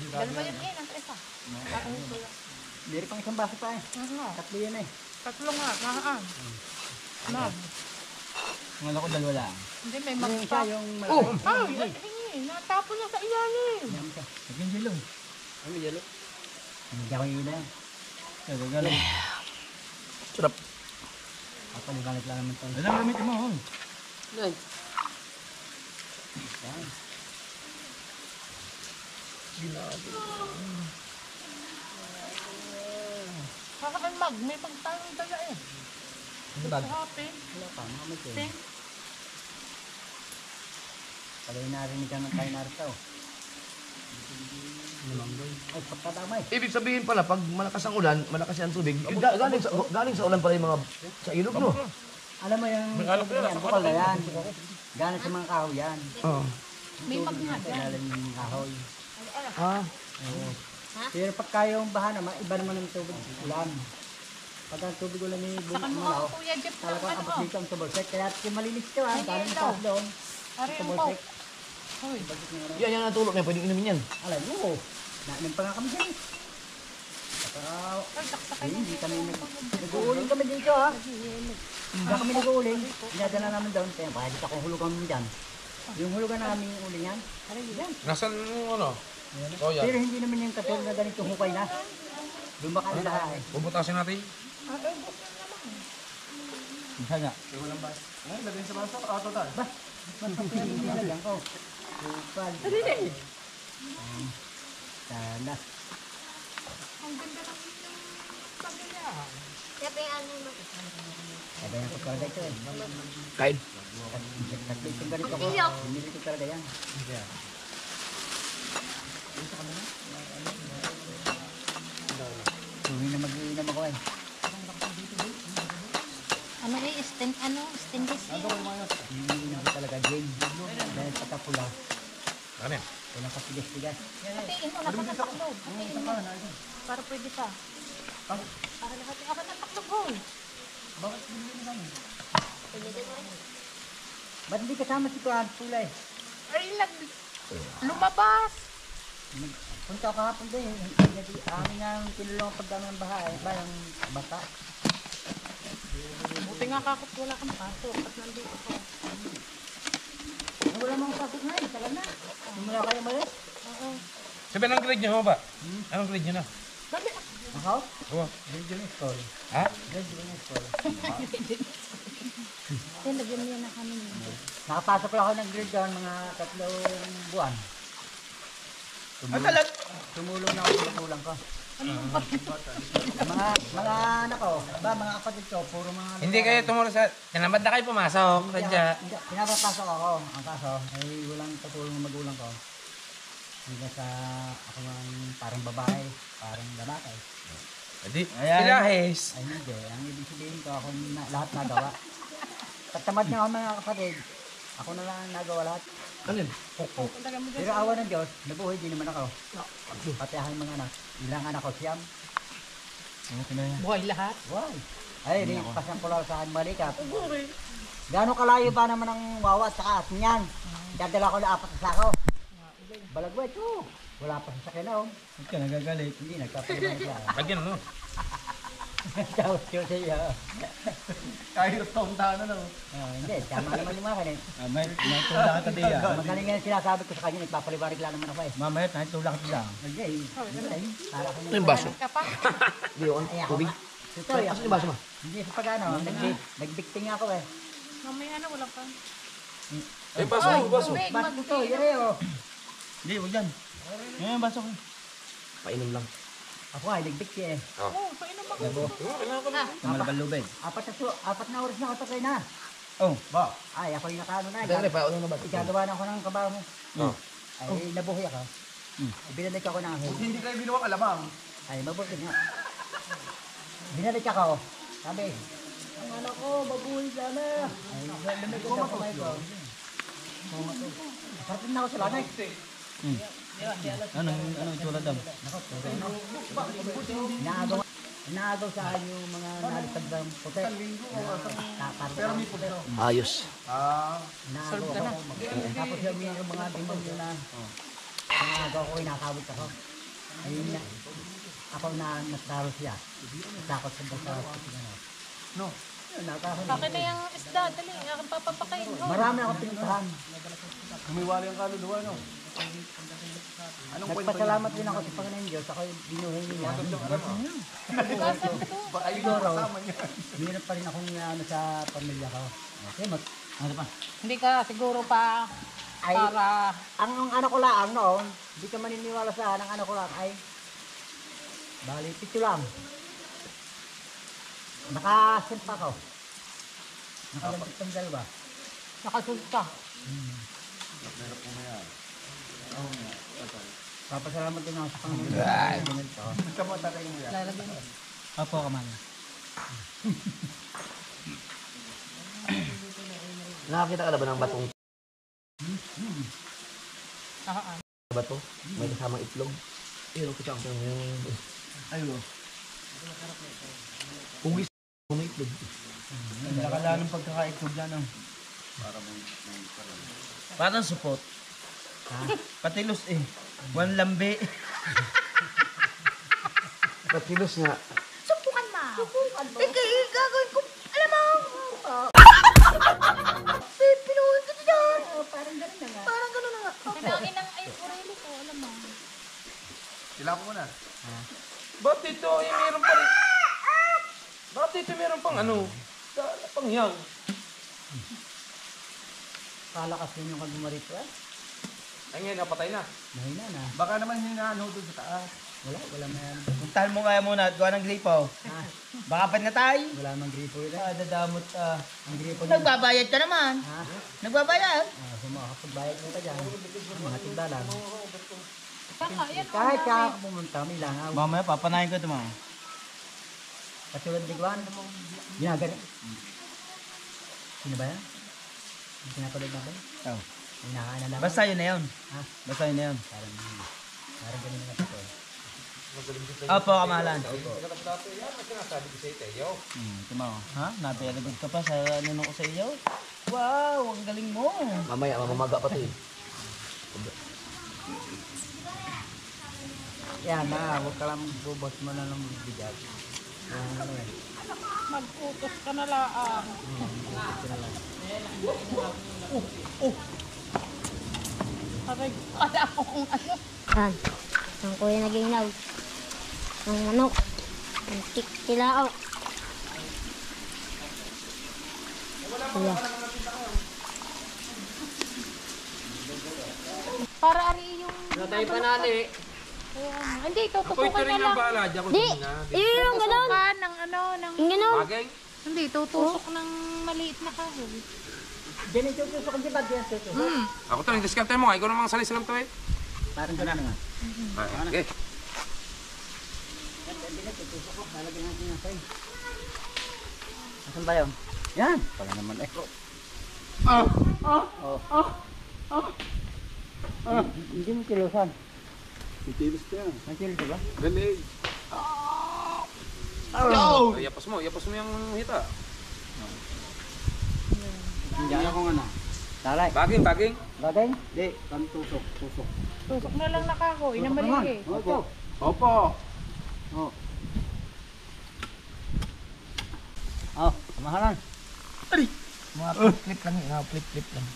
Dalawa yun eh, nasa isa. Hindi pang isang baso pa eh. Ano? Tatlo yan eh. Tatlo nga, nahaan. Mag. Ngala ko dalawa lang. Hindi, may Yung magpa. isa yung Oh! malaki. Ay, hingi. Natapon niya sa ilalim. Yan siya. Naging silong. Ano yelo? Hindi ako yun na. Nagagaling. Sarap. Ako nagalit lang naman ito. Alam gamit mo. Oh. Yan. Kakain mag, may pagtayong dala eh. Ano ba? Happy. Wala pa, mga may Pink. Pagay narinig ka ng tayo narito. Ay, pagkadamay. Ibig sabihin pala, pag malakas ang ulan, malakas ang tubig, galing sa ulan pala yung mga sa ilog, no? Alam mo yung yan, bukal na yan. Galing sa mga kahoy yan. Oo. May mag nga dyan. Kailalim yung kahoy. Ah, Oo. Pero pagka yung baha naman, iba naman ang tubig ulan. Pag ang tubig ulan ni Saka mo Bumalaw, ako, Kuya Jeff, ng talagang ano. abot dito ang tubolsek. Kaya malinis ka, Ay, galing ito. sa doon. Ari ang Tubolsek. coke. Hoy. yan ang tulog na pwedeng inumin yan. Alay, oo. Nainom pa nga kami dyan. Saka, Ay, saksakay ay, mo. hindi kami nag-uuling kami dito ha. Hindi kami nag-uuling. Dinadala namin doon. Kaya kaya dito akong hulugan mo dyan. Yung hulugan namin yung ulingan. Yan. Nasaan yung ano? Oh, yan. Pero hindi naman yung katulad na ganitong hukay na. Lumaka ang lahat eh. Bubutasin natin. Isa nga. Pinagyan ko. Lupal. Sana. Ang ganda ng pamilya. Sabi ano mo. Sabi nga ko talaga ito eh. Kain. Tatlo itong ganito ko. Binili ko talaga yan. Tuwing na mag-iinam ako eh. Ano eh, stainless eh. Binili ko talaga Jane. Dahil patapula. Ano yan? Walang kapiligas-tigas. Hatiin mo na pa ng taklog. Hatiin mo. Para pwede pa. Para lahat ako ng taklog, hoy. Ba't hindi kasama si Kuhan Pula eh? Ay, lumabas. Punta ako kahapon doon eh. Amin nga yung tinulong pagdami ng baha eh. Ba yung bata? Buti nga kakot wala kang pasok. At nandito ko. Wala mong pasok na eh. Tagal na. Simula kayo malis. Oo. Sabi, anong grade nyo ba? Anong grade nyo na? Dali. Ako? Oo. Grade yun school. Ha? Grade yun school. Kaya lagyan mo yan na kami. Nakapasok lang ako ng grade doon mga 3 buwan. Tumulong na ako sa magulang ko. Mga anak ko, mga kapatid ko, puro mga... Hindi kayo tumulong sa... Tinamad na kayo pumasok. Sadya. Hindi, pinapapasok ako. Ang kaso, ay walang tutulong ng magulang ko. Hanggang sa ako ang parang babae, parang lalaki. Adi, pilahis. Ay hindi, ang ibig sabihin ko, ako lahat nagawa. Pagtamad niya ako mga kapatid, ako na lang nagawa lahat. Ano yun? Pero awa ng Diyos, nabuhay din naman ako. Pati ang mga anak. Ilang anak ko, siyam. Buhay lahat. Why? Ay, di pasang ko lang sa akin malikap. Gano'ng kalayo ba naman ang wawa at saka atin yan? Dadala ko na 4 na sako. Balagwet, oh. Wala pa sa sakyan na, oh. Huwag ka nagagalit. Hindi, nagpapaliban siya. Lagyan mo. Tawag siya siya. Kahit taon-taon na lang. Hindi, tama naman yung mga kanin. May tulak ka tadiya. Magaling nga yung sinasabi ko sa kanya, nagpapalibarig lang naman ako eh. Mamaya, may tulak ka tadiya. Hindi, para ko Ano yung baso? Ka pa? Di yun. Ay, ako Tubig. nga. Ito, Asan yung baso mo? hindi sa pagano, nagbikting ako eh. Mamaya na, wala pa. Eh, baso, baso. Tubig, Ba't ito, yere oh. Hindi, huwag dyan. Ngayon, baso ko. Painom lang. Ako ay ligdik siya eh. Oo, painom ako. Malbalubig. Apat na oras na katakay na. Oh, ba? Ay, ako yung nakaano na. Dere pa, ano na ba? Igagawa na ako ng kabaho mo. Oh. Ay, nabuhay ako. Binalik ako ng ahon. Hindi kayo binuwang alamang. Ay, mabuti nga. Binalik ako. Sabi, ang anak ko, babuhay sana. Ay, lamig ko daw kamay ko. Parating na ako sa lanay. Ano itsura daw? Inaagaw sa akin yung mga nalitag ng puti. Pero may puti. Ayos. Inaagaw ako. Tapos yung mga demonyo na inaagaw ko, inakawit ako. Ayun na. Ako na nasdaro siya. Takot sa basta. No. Akin na yung isda, dali. Akin papapakain ko. Marami akong pinuntahan. Humiwali ang kaluluwa, no? Nagpasalamat din ako sa Panginoon Diyos. Ako yung binuhay niya. Bukasan ko to. Siguro, meron pa rin akong ano sa pamilya ko. Okay, ano pa? Hindi ka siguro pa Ay, para... ang ano ko lang noon, hindi ka maniniwala sa ang ano ko lang ay bali, pito lang. Nakasimpa ko. Nakalampit ng dalawa. Nakasulta. Papasalamat din ako sa Panginoon. Lalagyan mo. Opo, kamay. Nakakita ka na ba ng batong Nakaan. bato? May kasamang itlog. Pero kita ang yung... Ayun. Hugis may itlog. Ang lakala ng pagkakaitlog yan. Parang supot. Patilos eh. One lambe. Patilos nga. Subukan mo. Eh, gagawin ko. Alam mo. Pinuhin ko dyan. Parang gano'n na nga. Parang gano'n na nga. Kinain ng ay orelo ko, alam mo. Sila ko muna. Ba't dito eh, meron pa rin? Bakit dito meron pang ano? Pang yang. Kalakas din yung kagumarito eh. Ay ngayon, napatay na. Mahina na. Baka naman hinahano doon sa taas. Wala man. Puntahan mo kaya muna at gawa ng gripo. Baka pa na tayo. Wala mang gripo yun. Dadamot ka. Ang gripo niya. Nagbabayad ka naman. Ha? Nagbabayad. Kung makakapagbayad mo ka dyan, mga tigdalan. Saka, yan. Kahit ka pumunta, may langaw. Mamaya papanayin ko ito mga. Katulad ni Juan, ginagano. Sino ba yan? Yung pinapalad na ba? Oh. Yung nakain na lang. Basta yun na yun. Ha? Basta yun na yun. Parang ganun na ito. Opo, kamahalan. Sinasabi ko sa iyo. Tama ko. Ha? Napilagod ka pa sa ano ko sa iyo? Wow, ang galing mo. Mamaya, mamamaga pa ito eh. Yan na, huwag ka lang bubot mo na ng bigat. Ano eh. Mag-utos ka na lang. Aray, kala ko kung ano. Yan. Ang kuya naginaw. Ang manok. Ang tiktilao. Kuya. Para ari yung... Natay panali. Hindi, Ako tutusukan ito rin na ang lang. bahala. Diyan ko Di! din na. Yung ganon. Tutusukan ng ano, ng... Yung ganon. Bagay. Hindi, tutusok ng maliit na kahoy. Diyan yung tutusok ang diba? Diyan tutusok. Ako to, diskarte mo. Ikaw namang salis lang to eh. Parang ganun nga. Okay. Asan ba yun? Yan! Pala naman eh. Hindi mo kilusan. Itilis ka yan. May kilos ba? Galing. Yapas mo yung hita. Hindi ako nga na. Talay. Baging. Bagay? Hindi, tusok. Tusok na lang na kahoy na maliit. Opo. Opo. Oh, kamahalan. Mga flip lang yun. Flip lang.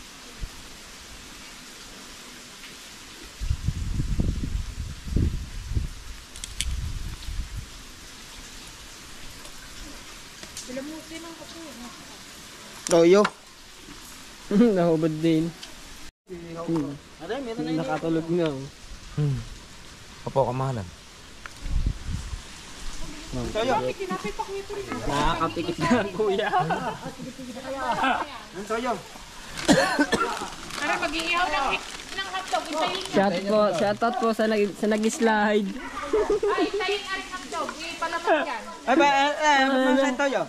Sila mo sinang kapo. Toyo. Nahubad din. Aray, meron na yun. Nakatulog na. Opo, kamahalan. Nakakapikit na kuya. Ang toyo. Para mag-iihaw ng hotdog. Shoutout po sa nag-slide. Ay, tayin aring hotdog. Ipalaman yan. Ay ba, ano sa toyo?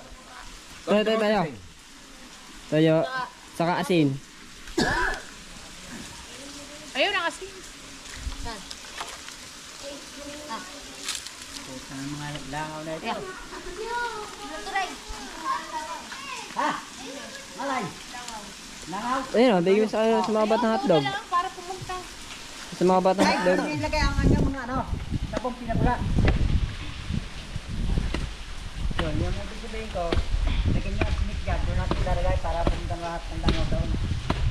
Tayo. Tayo. Saka asin. Ayun ang asin. Mga langaw na ito. Malay. Langaw. Ayun o, bigyan mo sa mga batang hotdog. Para pumunta. Sa mga batang Ay, hotdog. ilagay ang kanyang mga ano. Tapong pinagula. Yun, yung ibig sabihin ko, lagyan niya ang sinik dyan. Doon natin ilalagay para pumunta lahat ng langaw doon.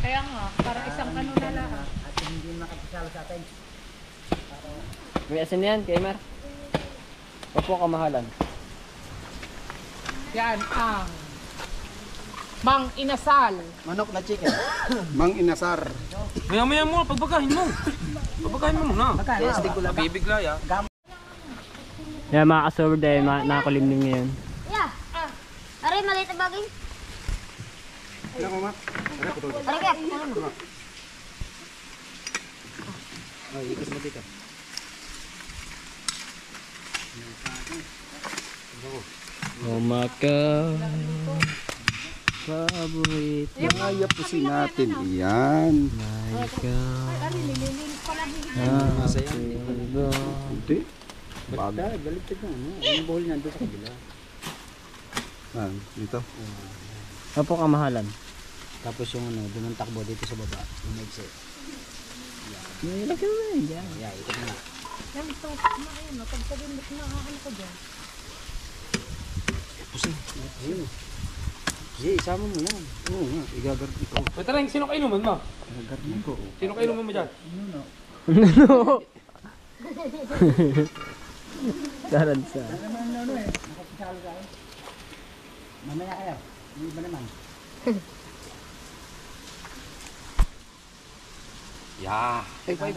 Kaya nga, para isang ano na lang. At hindi makapisalo sa atin. May asin yan, Kaymer. Opo, kamahalan. Yan ang Mang Inasal. Manok na chicken. Mang Inasar. Maya mo, pagbagahin mo. Pagbagahin mo muna. Bibigla ya. Yan mga kasober dahil nakakulimlim ngayon. Yeah. Aray, maliit na bagay. Ano ko, ma? Aray, kaya. Ano mo? Ay, ikot mo dito. Umaka. Paborito. Ayapusin natin iyan. My God. Hindi. Baga, baliktad na. Ang bowl niyan doon sa kabila. Dito. Opo, kamahalan. Tapos yung ano, doon ang takbo dito sa baba. Yung maigsi. Nilagyan mo na yan. Yeah, ito na. Yan, ito. Ayun, pagsabihin mo na ano ko dyan. Ayun. Sige, isama mo yan. Oo nga, igagarni ko. Pwede rin, sino kainuman mo? Igagarni ko. Sino kainuman mo dyan? Saransa. Mamaya kayo. Yung iba naman. Ya. Ikot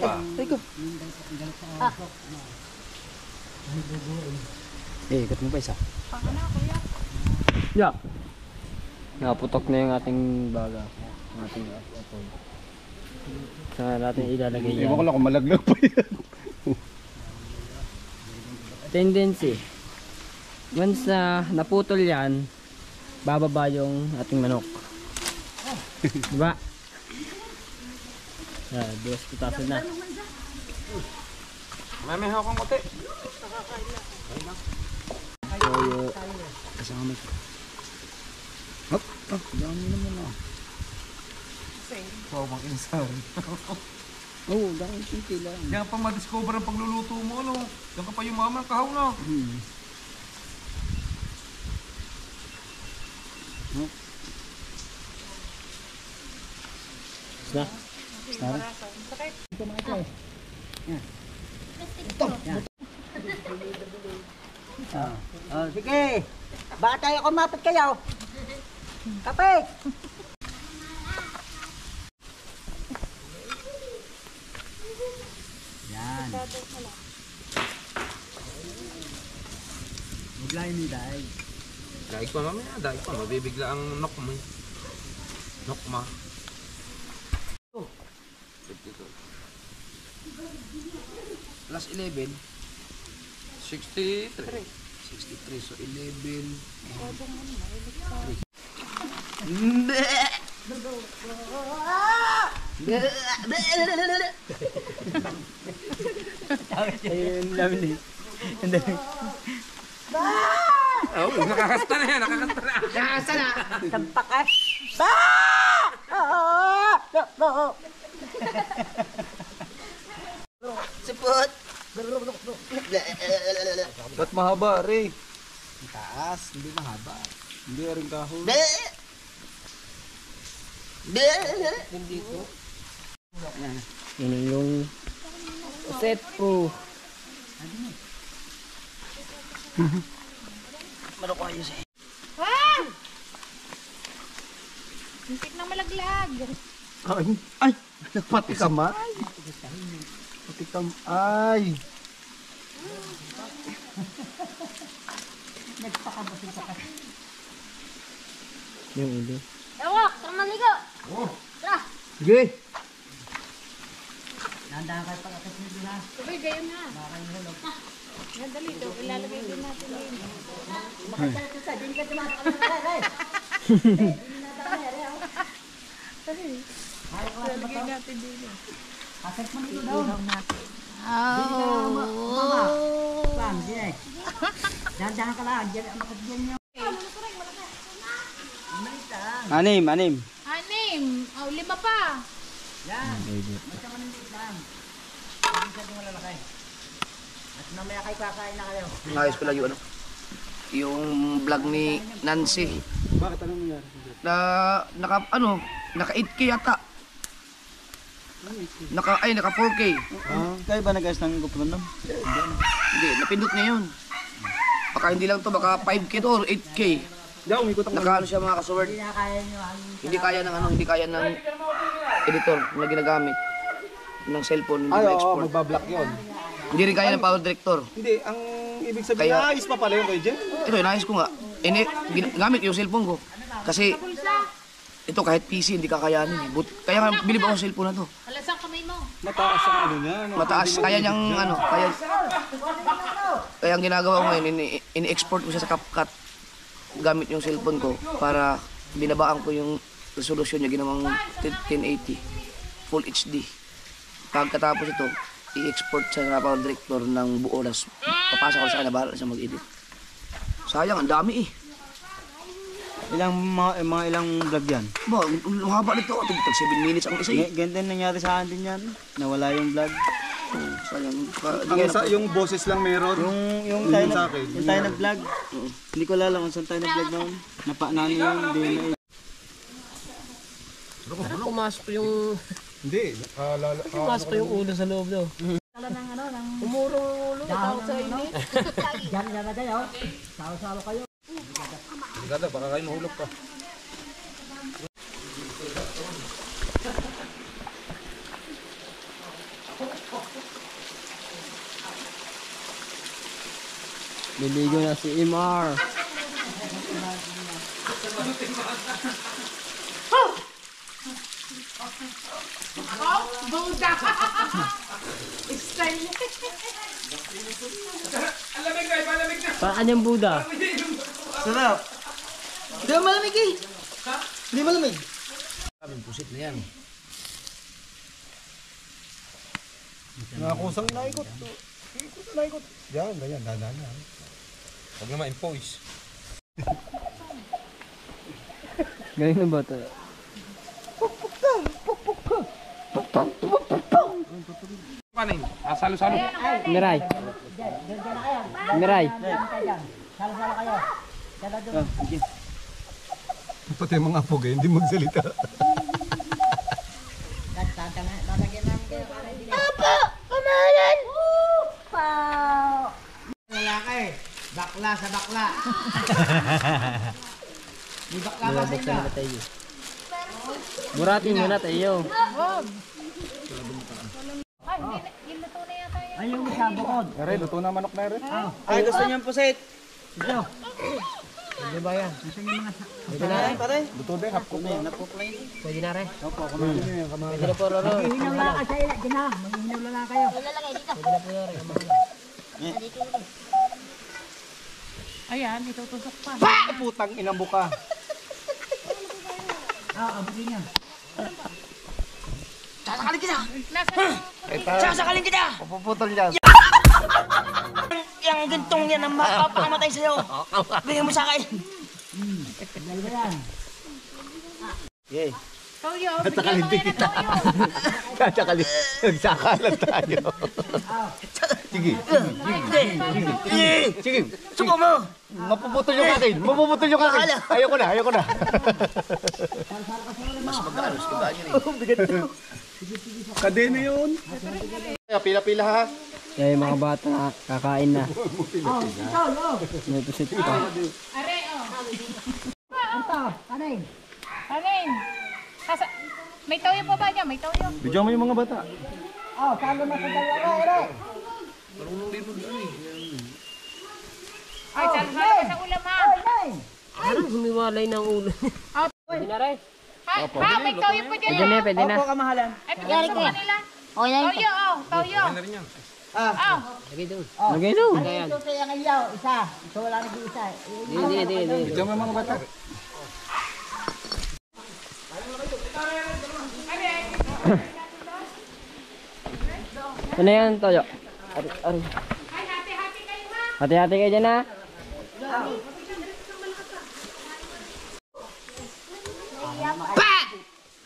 mo pa isa. Yeah. Naputok na yung ating baga. Ang ating apple. Saan natin ilalagay yan? Ewan ko lang kung malaglag pa yan. Tendency. Once na naputol yan, bababa yung ating manok. Diba? Duwas putasan na. May hawak kang kote. So, Kasama ito. Hop, dami naman ah. Pawang insar. oh, dahil simple lang. Diyan pa ma-discover ang pagluluto mo, ano? Diyan ka pa yung mama ng kahaw na. Na? Oh, sige. Baka tayo kumapit kayo. Kapit! Yan. Maglayin ni Day. Daig pa mamaya, daig pa. Mabibigla ang nok mo. Nok ma. Plus 11. 63. 63. So 11. Ayun, namin eh. Oh, nakakasta na yan, nakakasta na. Nakasa na! Tampak ka. Sipot! Ba't mahaba, Ray? Taas, hindi mahaba. Hindi rin kahon. Yun yung set po. Muntik na malaglag. Ay! Pati kamay. Pati kamay. Yung ulo. Ewok, tara maligo. Tara. Sige. Sabay, gayon ha. Yan, dali. Ito, ilalagay din natin din. Ilalagay natin din. Dahan-dahan ka lang. Makagyan nyo. Anim. Anim. Oh, 5 pa. Yan. Basta manindit lang. Hindi siya malalaki. At mamaya kayo kakain na kayo. Ayos ko lang yung ano. Yung vlog ni Nancy. Bakit anong nangyari? Naka 8K yata. Naka 4K. Kayo ba nag-ayos ng GoPro nun? Hindi, napindot niya yun. Baka hindi lang to, baka 5K to or 8K. Diyan, umikot ako. Naka siya mga kasword. Hindi na kaya nyo. Hindi kaya ng editor na ginagamit ng cellphone, hindi Ay, oo, ma-export. magbablock yun. Hindi rin kaya ng power director. Hindi, ang ibig sabihin, Kaya- naayos pa pala yung kay Jen. Ito, inayos ko nga. Gamit ko yung cellphone ko. Kasi ito kahit PC hindi kakayanin. Kaya nga bilib ako sa cellphone na to. Alas ang kamay mo. Mataas ang ano niya. No? Mataas, kaya niyang kaya ang ginagawa ko ngayon, ini-export ko siya sa CapCut gamit yung cellphone ko para binabaan ko yung resolution niya ginawang 1080 full HD. Pagkatapos ito, i-export sa power director ng buo oras. Papasok ko sa kanya, bahala siya mag-edit. Sayang, ang dami eh. Mga ilang vlog yan? Ba, ang haba nito, tag 7 minutes ang isa eh. Ganito nangyari sa akin din yan. Nawala yung vlog. Sayang. Yung boses lang meron. Yung tayo nag-vlog. Hindi ko alam kung saan tayo nag-vlog noon. Napaanano yun. Pumasok yung... Hindi. Pumasok yung ulo sa loob daw. Umurong ulo. Tawag sa init. Diyan na kayo. Sawa-sawa kayo. Ganda, baka kayo mahulog pa. Liligo na si Imar. Buda. Style. Alamig na, ipalamig na. Saan yung Buddha? Sarap. Hindi mo malamig eh. Hindi malamig. Sabing pusit na yan. Nakakusang naikot. Naikot. Yan, ganyan. Dahan yan. Huwag na ma-impose. Galing na ba ito? Kanin, salo-salo. Miray. Miray. Sawa-sawa kayo. Dala doon. Pati yung mga apog eh, hindi magsalita. Lalagyan namin kayo para hindi na. Kamalan! Lalaki. Bakla sa bakla. May bakla ba sa inyo? tayo. Buratin mo na tayo. Ay, hindi luto na yata yan. Ay, yung isa bukod. Ere, luto na manok na ere. Ay, gusto niyo yung pusit. Ito. Pwede ba yan? Pwede na rin, pare. Luto din, half cook na. Pwede na rin. Opo, kumain niyo yan, kamain. Pwede na po Roro. Hinaw lang kayo sa ila. Diyan na. Hinaw lang kayo. Ilalagay dito. Pwede na po Roro. Dito ulit. Ayan, itutusok pa. Putang inang buka. Abutin niya. Sasakalin kita! Sasakalin kita! Puputol yan. Yung gintong yan ang mapapakamatay sa'yo. Bigyan mo sa akin. Dalawa yan. Toyo, bigyan mo ngayon ng toyo. Sasakalin. Nagsakalan tayo. Sige. Sige. Suko mo! Mapuputol yung akin. Mapuputol yung akin. Ayoko na, ayoko na. Mas mag-ano, sigagaan yun eh. Kadena yun. Pila-pila ha. Kaya yung mga bata, kakain na. Ito. May pusit pa. Are, oh. Ito. Kanin. Kanin. May toyo pa ba niya? May toyo. Bigyan mo yung mga bata. Oh, salo na sa dalawa, ere. Ay, salo ka sa ulam ha. Parang humiwalay ng ulo. Pwede na rin. Ha, may toyo pa dyan. Pwede na, pwede na. Opo, kamahalan. Ay, pagkakas ka nila. Toyo, oh. Toyo. Oh. Lagay doon. Lagay doon. Ito sa yung ilaw, isa. So wala nag-iisa. Hindi. Bigyan mo yung mga bata. Ano yan, Toyo? Ari. Hati-hati kayo dyan ha.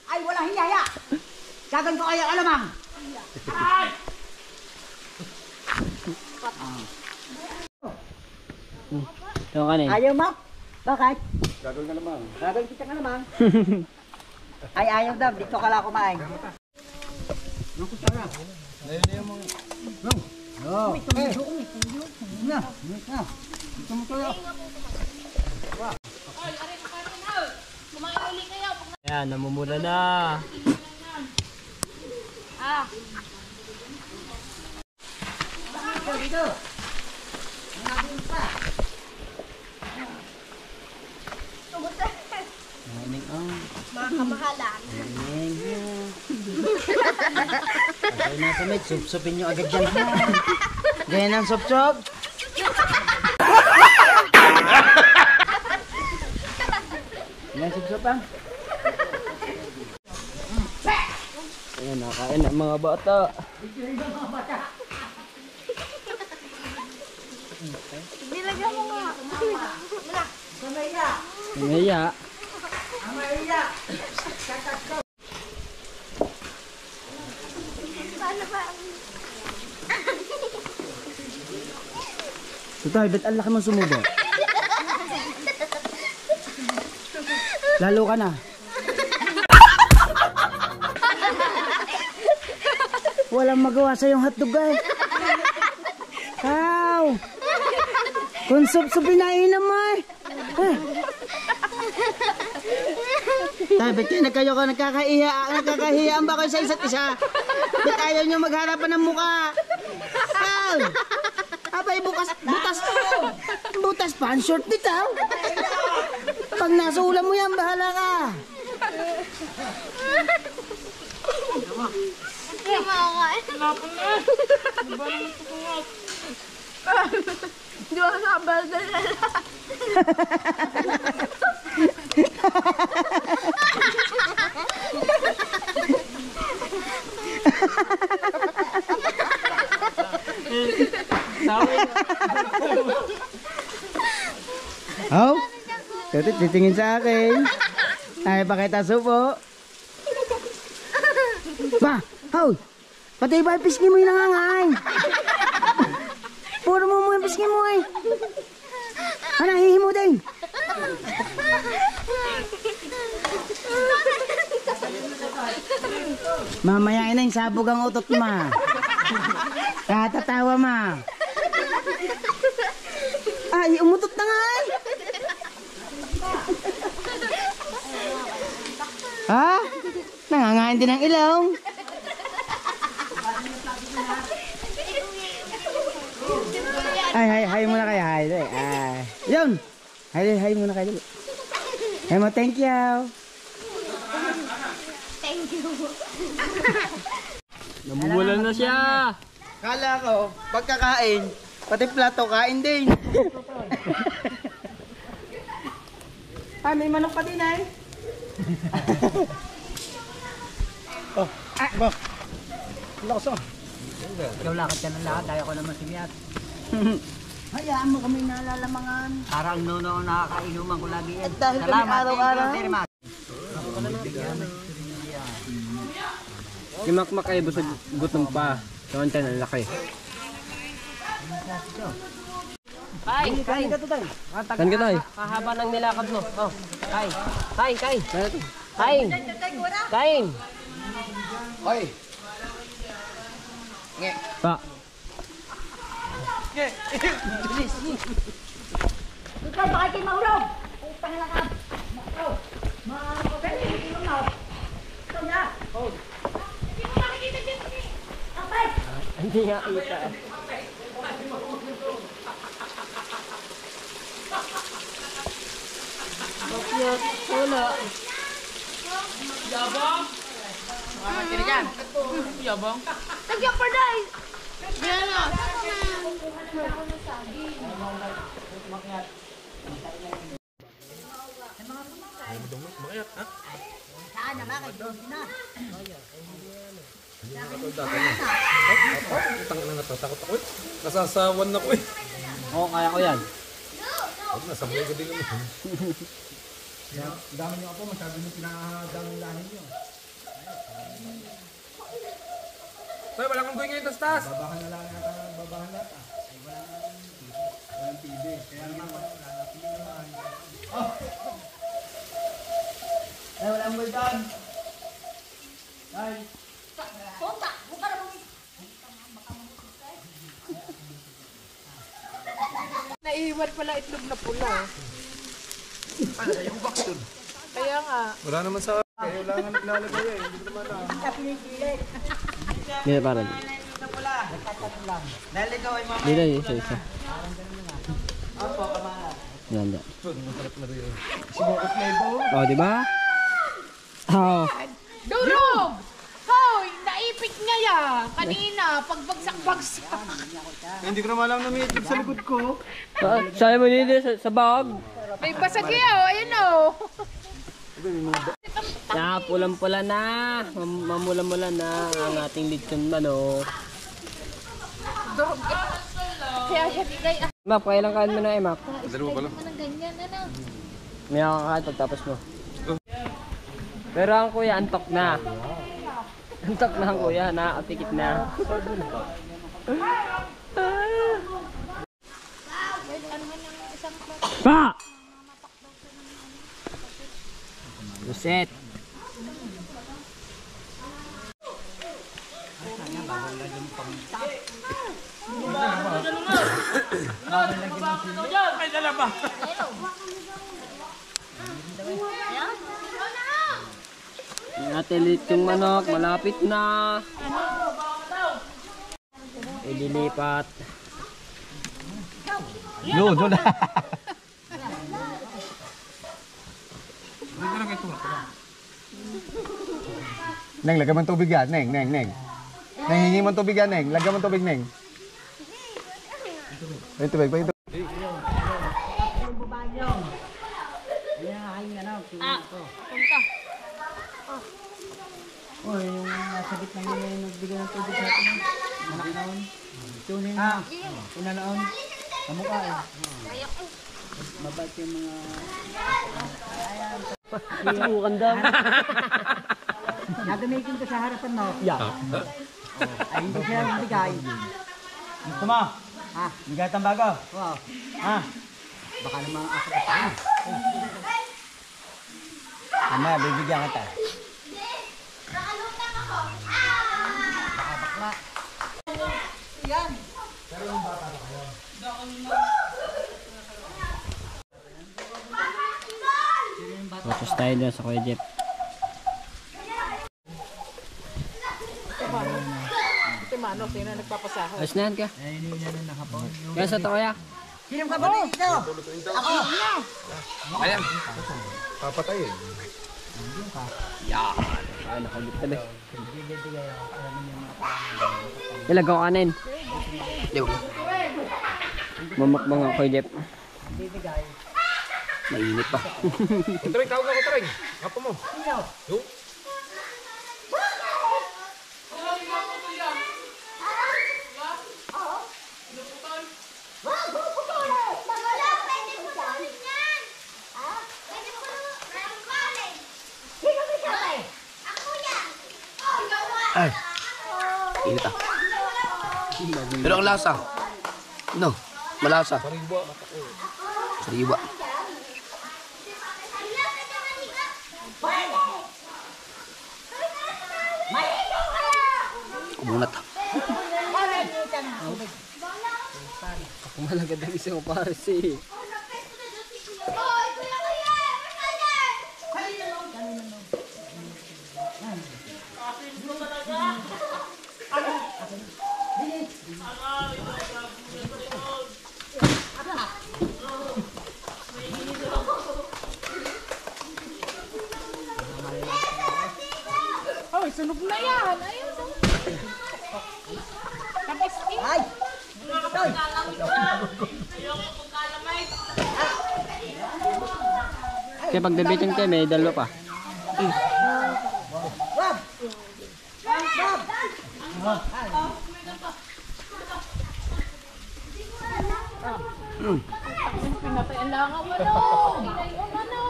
Ay, walang hiyaya. Gagan ko kayo alamang. Ito ka rin. Ayaw mo? Bakit? Gagawin ka naman. Gagan kita nga naman. Ay, ayaw daw. Dito ka lang kumain. Kumain uli kayo. Ayan, namumula na. Ah. Mga kamahalan. Ay, nasa may sup-supin nyo agad dyan. Ganyan ang sup-sup. Yan sup-sup ah. Ayan, nakain ang mga bata. Nilagyan mo nga. Kamaya. Kumaya. Kamaya. Paano ba? Tutoy, ba't ang laki mong sumubo? Lalo ka na. Walang magawa sa yung hotdog ay. Ow! Kung sup-supin na inam mo eh. Tay, ba't kayo nagkakahiyaan ba kayo sa isa't isa? Ba't ayaw nyo magharapan ng mukha? Ow! Abay, butas pa ang short nito. Pag nasa ulam mo yan, bahala ka. Di ba sabal na Oh, titingin sa akin. Ay, pakita supo. Ba, oh, pati ba pisngi mo yung nangangain? Puro mo yung pisngi mo eh. Ano, hihi mo din. Mamaya na yung sabog ang utot ma. Katatawa ma. Ay, umutot na nga eh. Ha? Nangangain din ng ilong. Ay, muna kayo. Ay. Yun. Hay muna kayo. Hay mo, thank you. Thank you. Namumulan na siya. Kala ko, pagkakain, pati plato kain din. Ay, may manok pa din ay. Bak. Lakas oh. Ikaw lakad ka ng lakad, kaya ko naman simiyat. Hayaan mo kami nalalamangan. Parang noon nakakainuman ko lagi yan. Salamat, araw-araw. Si Makmak ay busog gutom pa. Kawan tayo ng laki. Kain. Kain ka to tayo. Kan ka tayo? Kahaba ng nilakad mo. Oh, kain. Kain. Hoy! Nge! Pa. Ikaw, bakit kayo mahulog? Utang na ka. Maano ko ganyan, hindi mo Hindi nga kita. Bakit? Wala. Tagyan pa dahil. Tang na natatakot ako eh. Nasasawan na ko eh. Oo, kaya ko yan. Huwag na, sablay ko din naman. Dami niyo ako, masyado nyo pinakadamilahin nyo. Tay, wala kang going ngayon, tas-tas. Babahan na lang yata, babahan lahat ah. Walang TV. Kaya naman, Ay, walang multan. Ay. Punta, buka na mo. Naiiwan pala itlog na pula. Kaya nga. Wala naman sa... kailangan naglalagay eh. Hindi naman ah. Hindi, parang. Dahil ikaw ay mama. Dito, isa-isa. Opo, kamala. Yan, yan. Sinukot na ito. Oh, di ba? Oh. Durog! Hoy! Naipit niya ya! Kanina, pagbagsak-bagsak. Hindi ko naman alam na may itlog sa likod ko. Sabi mo dito sa bag. May basag yaw, ayun o. Na, pulang-pula na. Mamula-mula na ang ating lechon manok. Durog. Kaya yan, kaya. Map, kailan kain mo na eh, Map? Dalawa pa lang. Ano ganyan, ano? May kakakain pagtapos mo. Pero ang kuya, antok na. Antok na ang kuya, nakakapikit na. Pa! Buset! Natilit yung manok, malapit na. Ililipat. Yun, yun na. Neng, lagyan mo ng tubig yan. Neng. Neng, hingi mo ng tubig yan, Neng. Lagyan mo ng tubig, Neng. Ito, tubig, ito. Punta. Oh, yung nasa gitna nila yung nagbigay ng tubig sa atin. Anak naon. Tunin na. Una naon. Kamukha eh. Mabait yung mga... Subukan daw. Nagamitin ko sa harapan mo. Yeah. Ay, hindi siya nagbigay. Gusto mo? Ha? Bigay tang bago? Wow. Ha? Baka naman ako pa tayo. Mamaya, bibigyan kita. Nakalutang ako. Bakla. Tapos tayo dyan sa Kuya Jeff. Ito mano, sino nagpapasahan? Ayos na yan ka. Ay, hindi na rin nakapon. Kaya sa to kaya? Sino ka ba dito? Ayan. Papatay eh. Ay, nakagit tabi. Ilagaw kanin. Mamakbang ako Kuya Jeff. Bibigay. Mainit pa. Kuturing, tawag ako, Kuturing. Kapo mo. Yung? Wala, pwede po namin yan. Pwede po namin. Sino may sabay? Ako yan. Ay. Init ah. Pero ang lasa. No, malasa. Sariwa. Kumunat. Kumalaga daw isang parsi. Hoy, kuya, kuya! Ano? Sunog na yan. Ayun. Tapos Ay! Kaya pag debitin kayo, may dalo pa. Bob! Bob! pinatay ang langaw. Ano? Ano?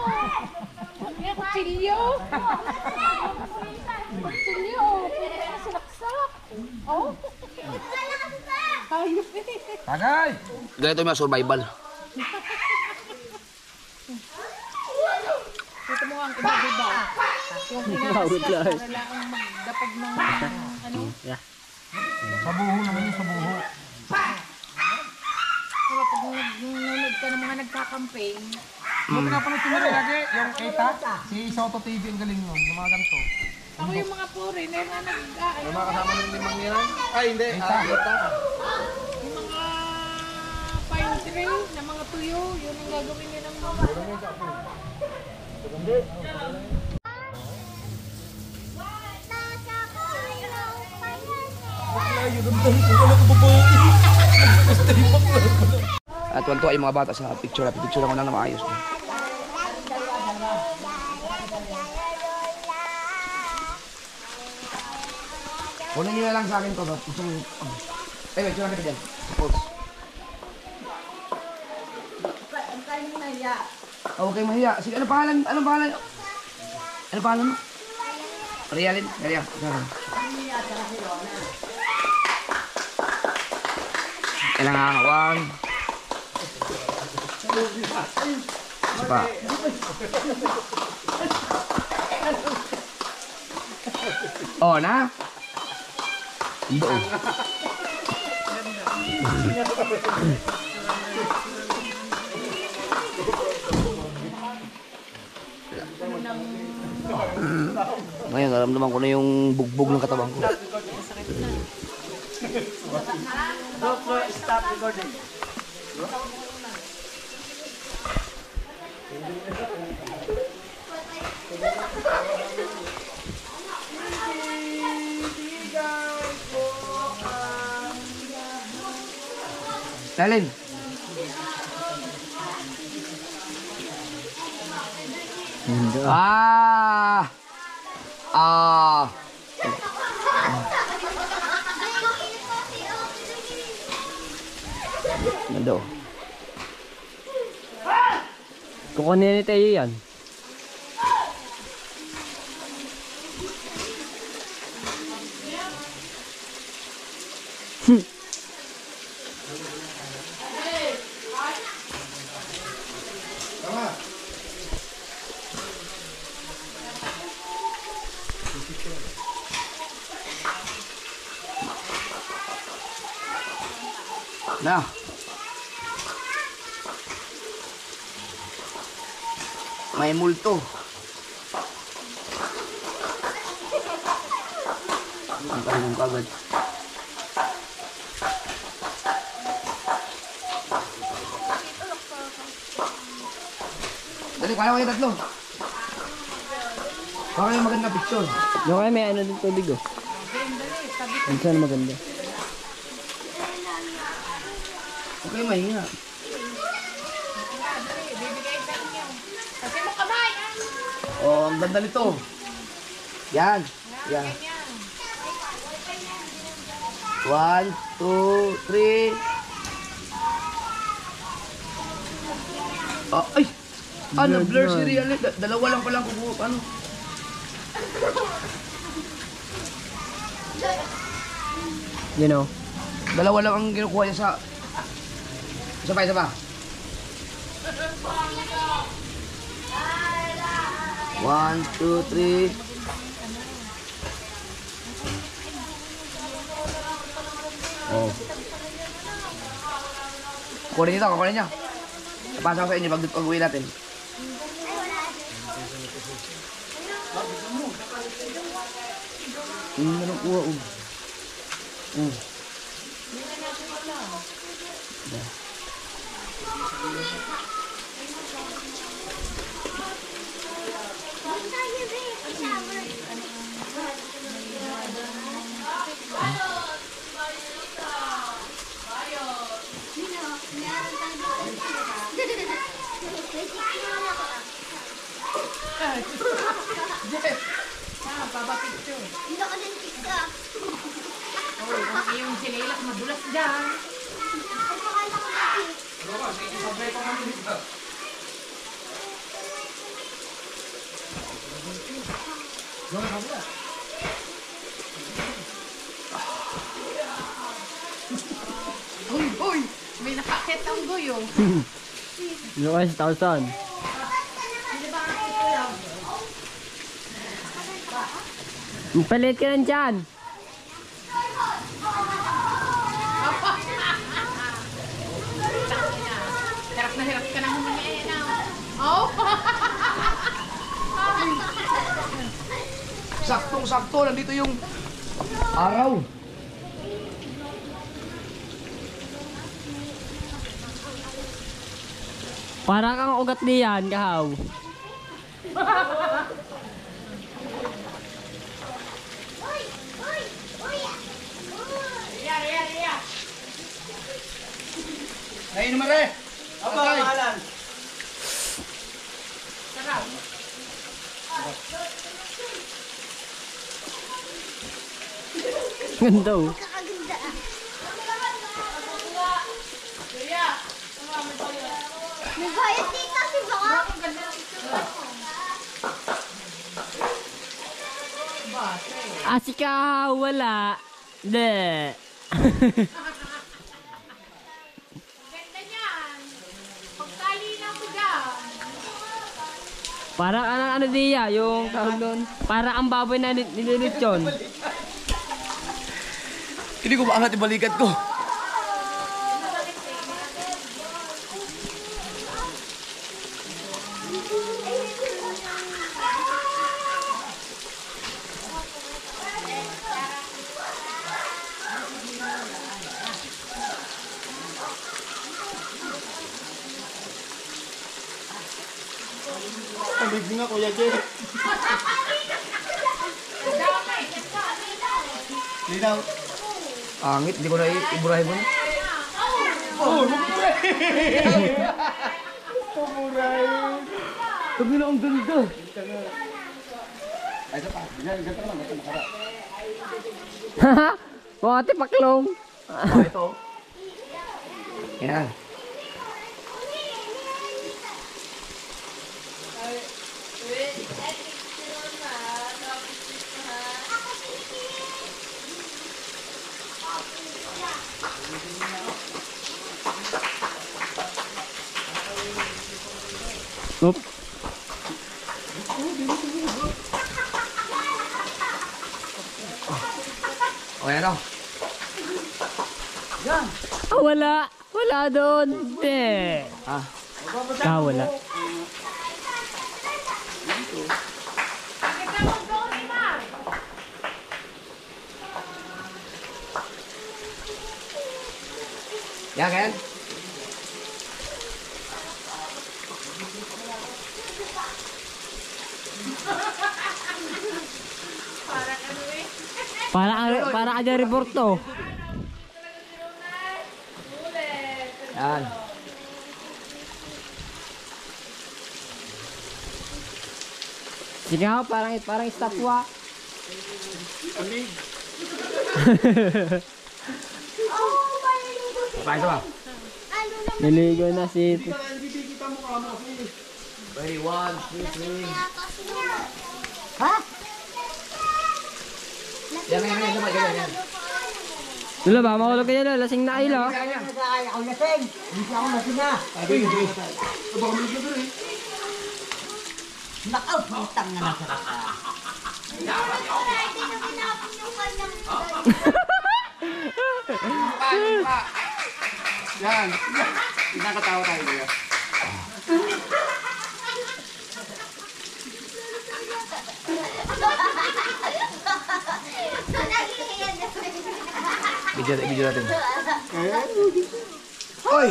May kutsilyo. Kutsilyo. Pwede na sinaksak. Oh. Hayop eh. Tagay! Ganito yung mga survival. Dito mo ang iba, diba? Yung Bawit pinakasya lang. para lang magdapag ng ano. Yeah. Sa buho naman yun, sa buho. Diba, pag nanonood ka ng mga nagka-campaign, Yung pinapanood ko na rin lagi, yung ETA, si Soto TV ang galing nun, yung mga ganito. ako yung mga foreigner na Yung mga kasama ng limang yan. Ay, hindi. ETA. yung mga pine tree na mga tuyo, yun ang gagawin nilang mga At tuwan-tuwa yung mga bata sa picture. Picture ko na maayos. Kunin nyo na lang sa akin to. Wait, picture natin dyan. Pause. Ang kain mo na iya. Okay, mahiya. Sige, ano pangalan? Ano pangalan? Ano pangalan mo? Rialin? Maria. Kailangan 1. Isa pa. Oh, na? Doon. Ngayon, naramdaman ko na yung bugbog ng katawan ko. Stop recording. Talin. Ah. Nando. Kukunin ni Tayo yan. Na. May multo. Ang kalimang kagad. Dali, kaya ko yung tatlo. Baka yung maganda picture. Yung kaya may ano din tubig oh. Ang sana maganda. Okay, mahinga. kasi mo kamay. Oh, ang ganda nito. Yan. Yan. 1, 2, 3. Oh, ay! Ano, blur si Rian. Dalawa lang palang kukuha. Ano? You know. Dalawa lang ang kinukuha niya sa... Isa pa, isa pa. 1, 2, 3. Oh. Kunin nito, kukunin niya. Napasa ko sa inyo pag-uwi natin. Anong kuha? chinelas madulas dyan. Unggoy! May nakakit ang unggoy oh. Ano kayo sa 1,000? Palit ka lang dyan. Hirap na hirap ka na humingi na. Oh! Saktong-sakto, nandito yung araw. Para kang ugat niyan, kahaw. Ayun naman rin. Apa pangalan? Ganda oh. Nagbayad dito si Baka. Si kahaw, wala. De. Ganda niyan. Pagkali na mo dyan. Para ano diya, yung tawag doon. Para ang baboy na nililitsyon. Hindi ko maangat yung balikat ko. Amig nga Kuya Jay. Linaw. Angit, hindi ko na iburahin mo na. Sabi na ang ganda. Ay, ito pa. Ganito ka lang. Ito makara. Haha. Mga tipaklong. Ito. Yan. Oop. O yan o. Wala. Wala doon. De. Wala. Yan, yan. Para aja report to. Yan. Sige nga, parang estatwa. Pa, ito ba? Niligo na si... Ready, 1, 2, 3. Ha? Yan, yan. Lula ba? Mahulog ka dyan, lasing na kayo. Nag-aaya ako lasing. Hindi ako lasing na. Nakaw, putang na nasarap ka. Yan. Nakatawa tayo niya. Video natin. Oy!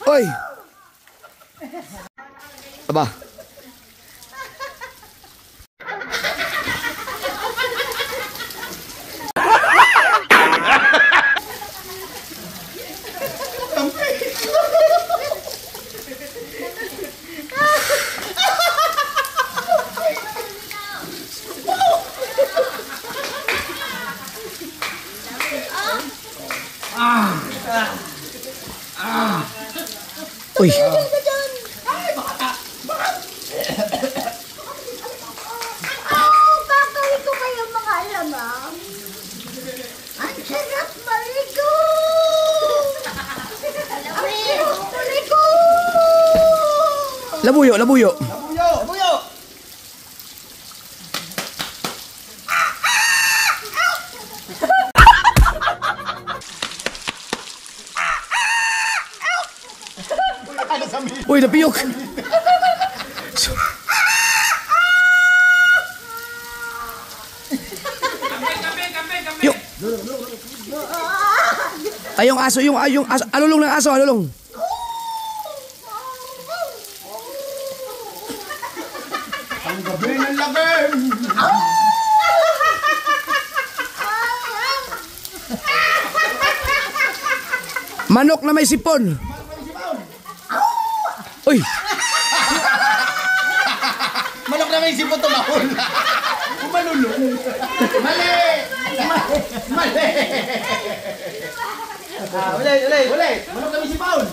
Oy! Aba. Uy. Bakawin ko kayo mga lamang. Ang sarap maligo. Maligo. Labuyo, labuyo. Uy, napiyok. Yung ay, yung aso, yung aso, alulong ng aso, alulong. Ang gabi ng lagim! Manok na may sipon. Uy, Manok na may sipon tumahol. Kumalulong. Mali! Mali! Ulit! Manok na may sipon.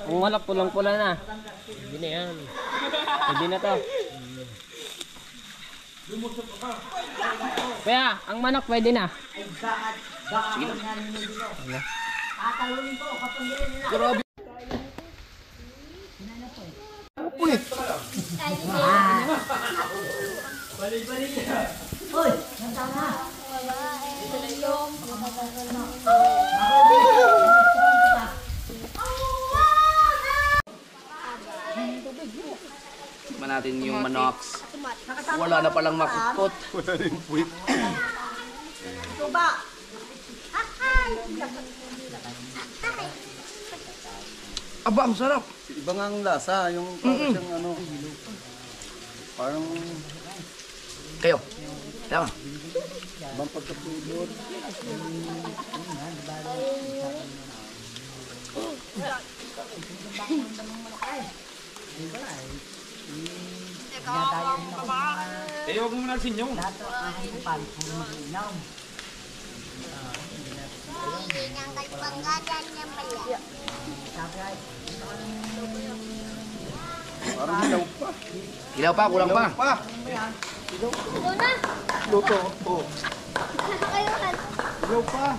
Ang wala pulang-pula na. Hindi na yan. Hindi na to. Kaya, ang manok pwede na. tikman natin yung manox. Wala na palang makukot. Wala rin puwit. Aba, ang sarap. Iba nga ang lasa, yung parang siyang ano, parang Kayo. Tama. ibang pagkatulog. Eh, huwag mo na sinyong. Parang hilaw pa. Ilaw pa, kulang pa. Luto. Oh. Hilaw pa.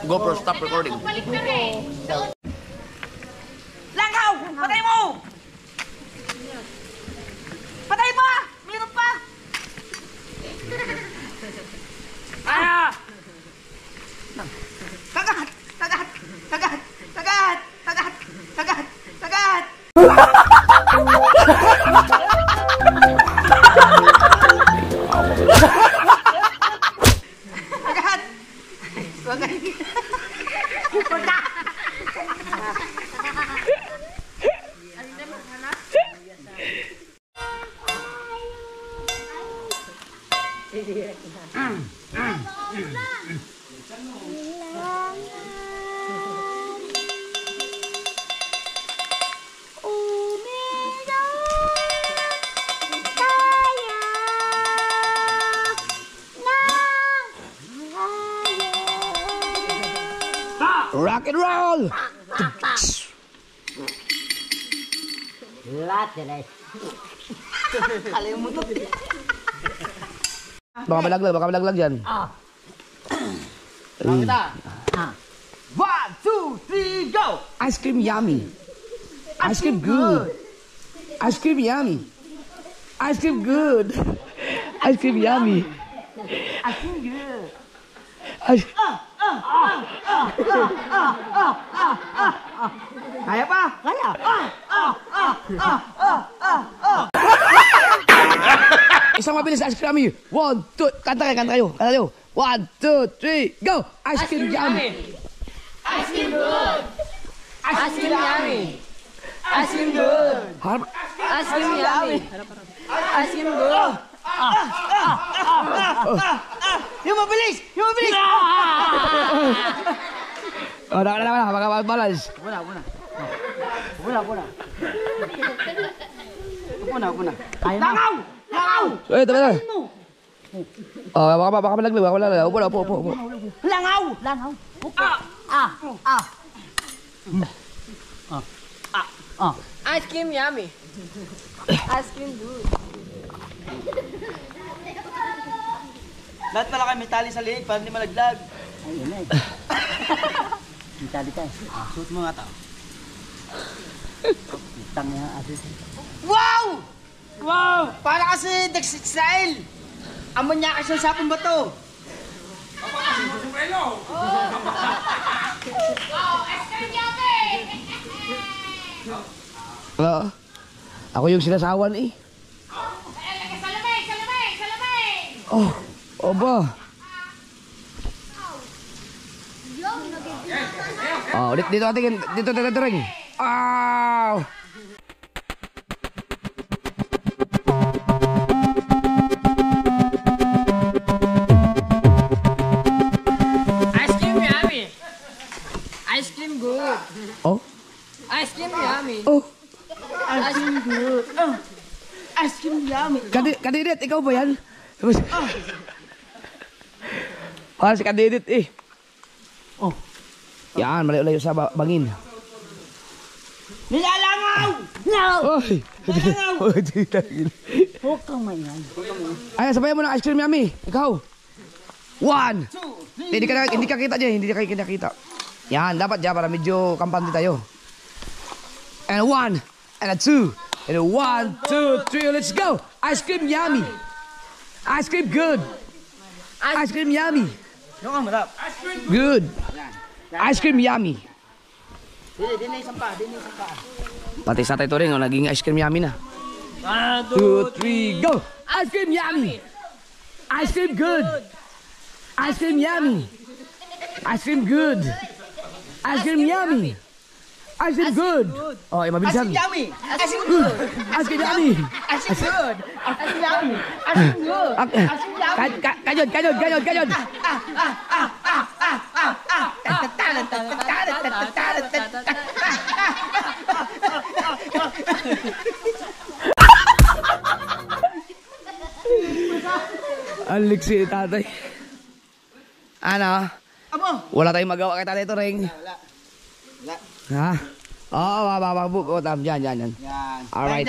GoPro, stop recording. Langaw! Patay mo! Patay mo! Meron pa! Ah! Kagat! Kagat! Kagat! Kagat! Kagat! Kagat! Kagat! Kagat! Bagay. Rock and roll! Baka malaglag yan. One, two, three, go! Ice cream yummy. Ice cream good. Ice cream yummy. Ice cream good. Ice cream yummy. I feel good. Ice... Kaya pa? Kaya. Isang mabilis ice cream yummy. 1, 2, kanta kayo. 1, 2, 3, go! Ice cream yummy. Ice cream good. Ice cream yummy. Ice cream good. Harap. Ice cream yummy. Ice cream good. Yung mabilis! Yung mabilis! Oh, na. Baka balance. Wala. Upo na. Langaw! Eh, tabi na. Oh, baka malaglag. Upo. Langaw! Ice cream yummy. Ice cream good. Lahat pala kayo may tali sa liig para hindi malaglag. Ayun na eh. May tali tayo. Suot mo nga tao. Tang na asis. Wow! Wow! Para kasi Dexit style! Amon niya kasi sa sapong bato. Ako yung sinasawan eh. Oh, oba. Oh, dito ating dito ring. Ow! Ice cream yummy. Ice cream good. Oh. Ice cream yummy. Oh. Ice cream good. Ice cream yummy. Kadidit, ikaw ba yan? Ah, si Kadidit eh. Oh. Yan, malayo-layo sa bangin. Nilalangaw! No! Oy! Huwag kang mayan. Ayan, sabayan mo ng ice cream yummy. Ikaw. 1. Hindi ka kita dyan, hindi ka kita. Yan, dapat dyan para medyo kampante tayo. And 1, and a 2, and a 1, 2, 3, let's go! Ice cream yummy! Ice cream good! Ice cream yummy! Yung ang malap. Good! Ice cream yummy! Dili isang pa. Pati sa tayo rin, naging ice cream yummy na. 1, 2, 3, go! Ice cream yummy! Ice cream good! Ice cream yummy! Ice cream good! Ice cream yummy! Ice cream good! Oh, mabilisan. Yummy! Ice cream good! Ice cream yummy! Ice cream good! Ice cream yummy! Ice cream good! Kanyod! Ang liksi ni tatay. Ano? Amo! Wala tayong magawa kay tatay Turing. Wala. Ha? Oo, Yan. Yan. Alright.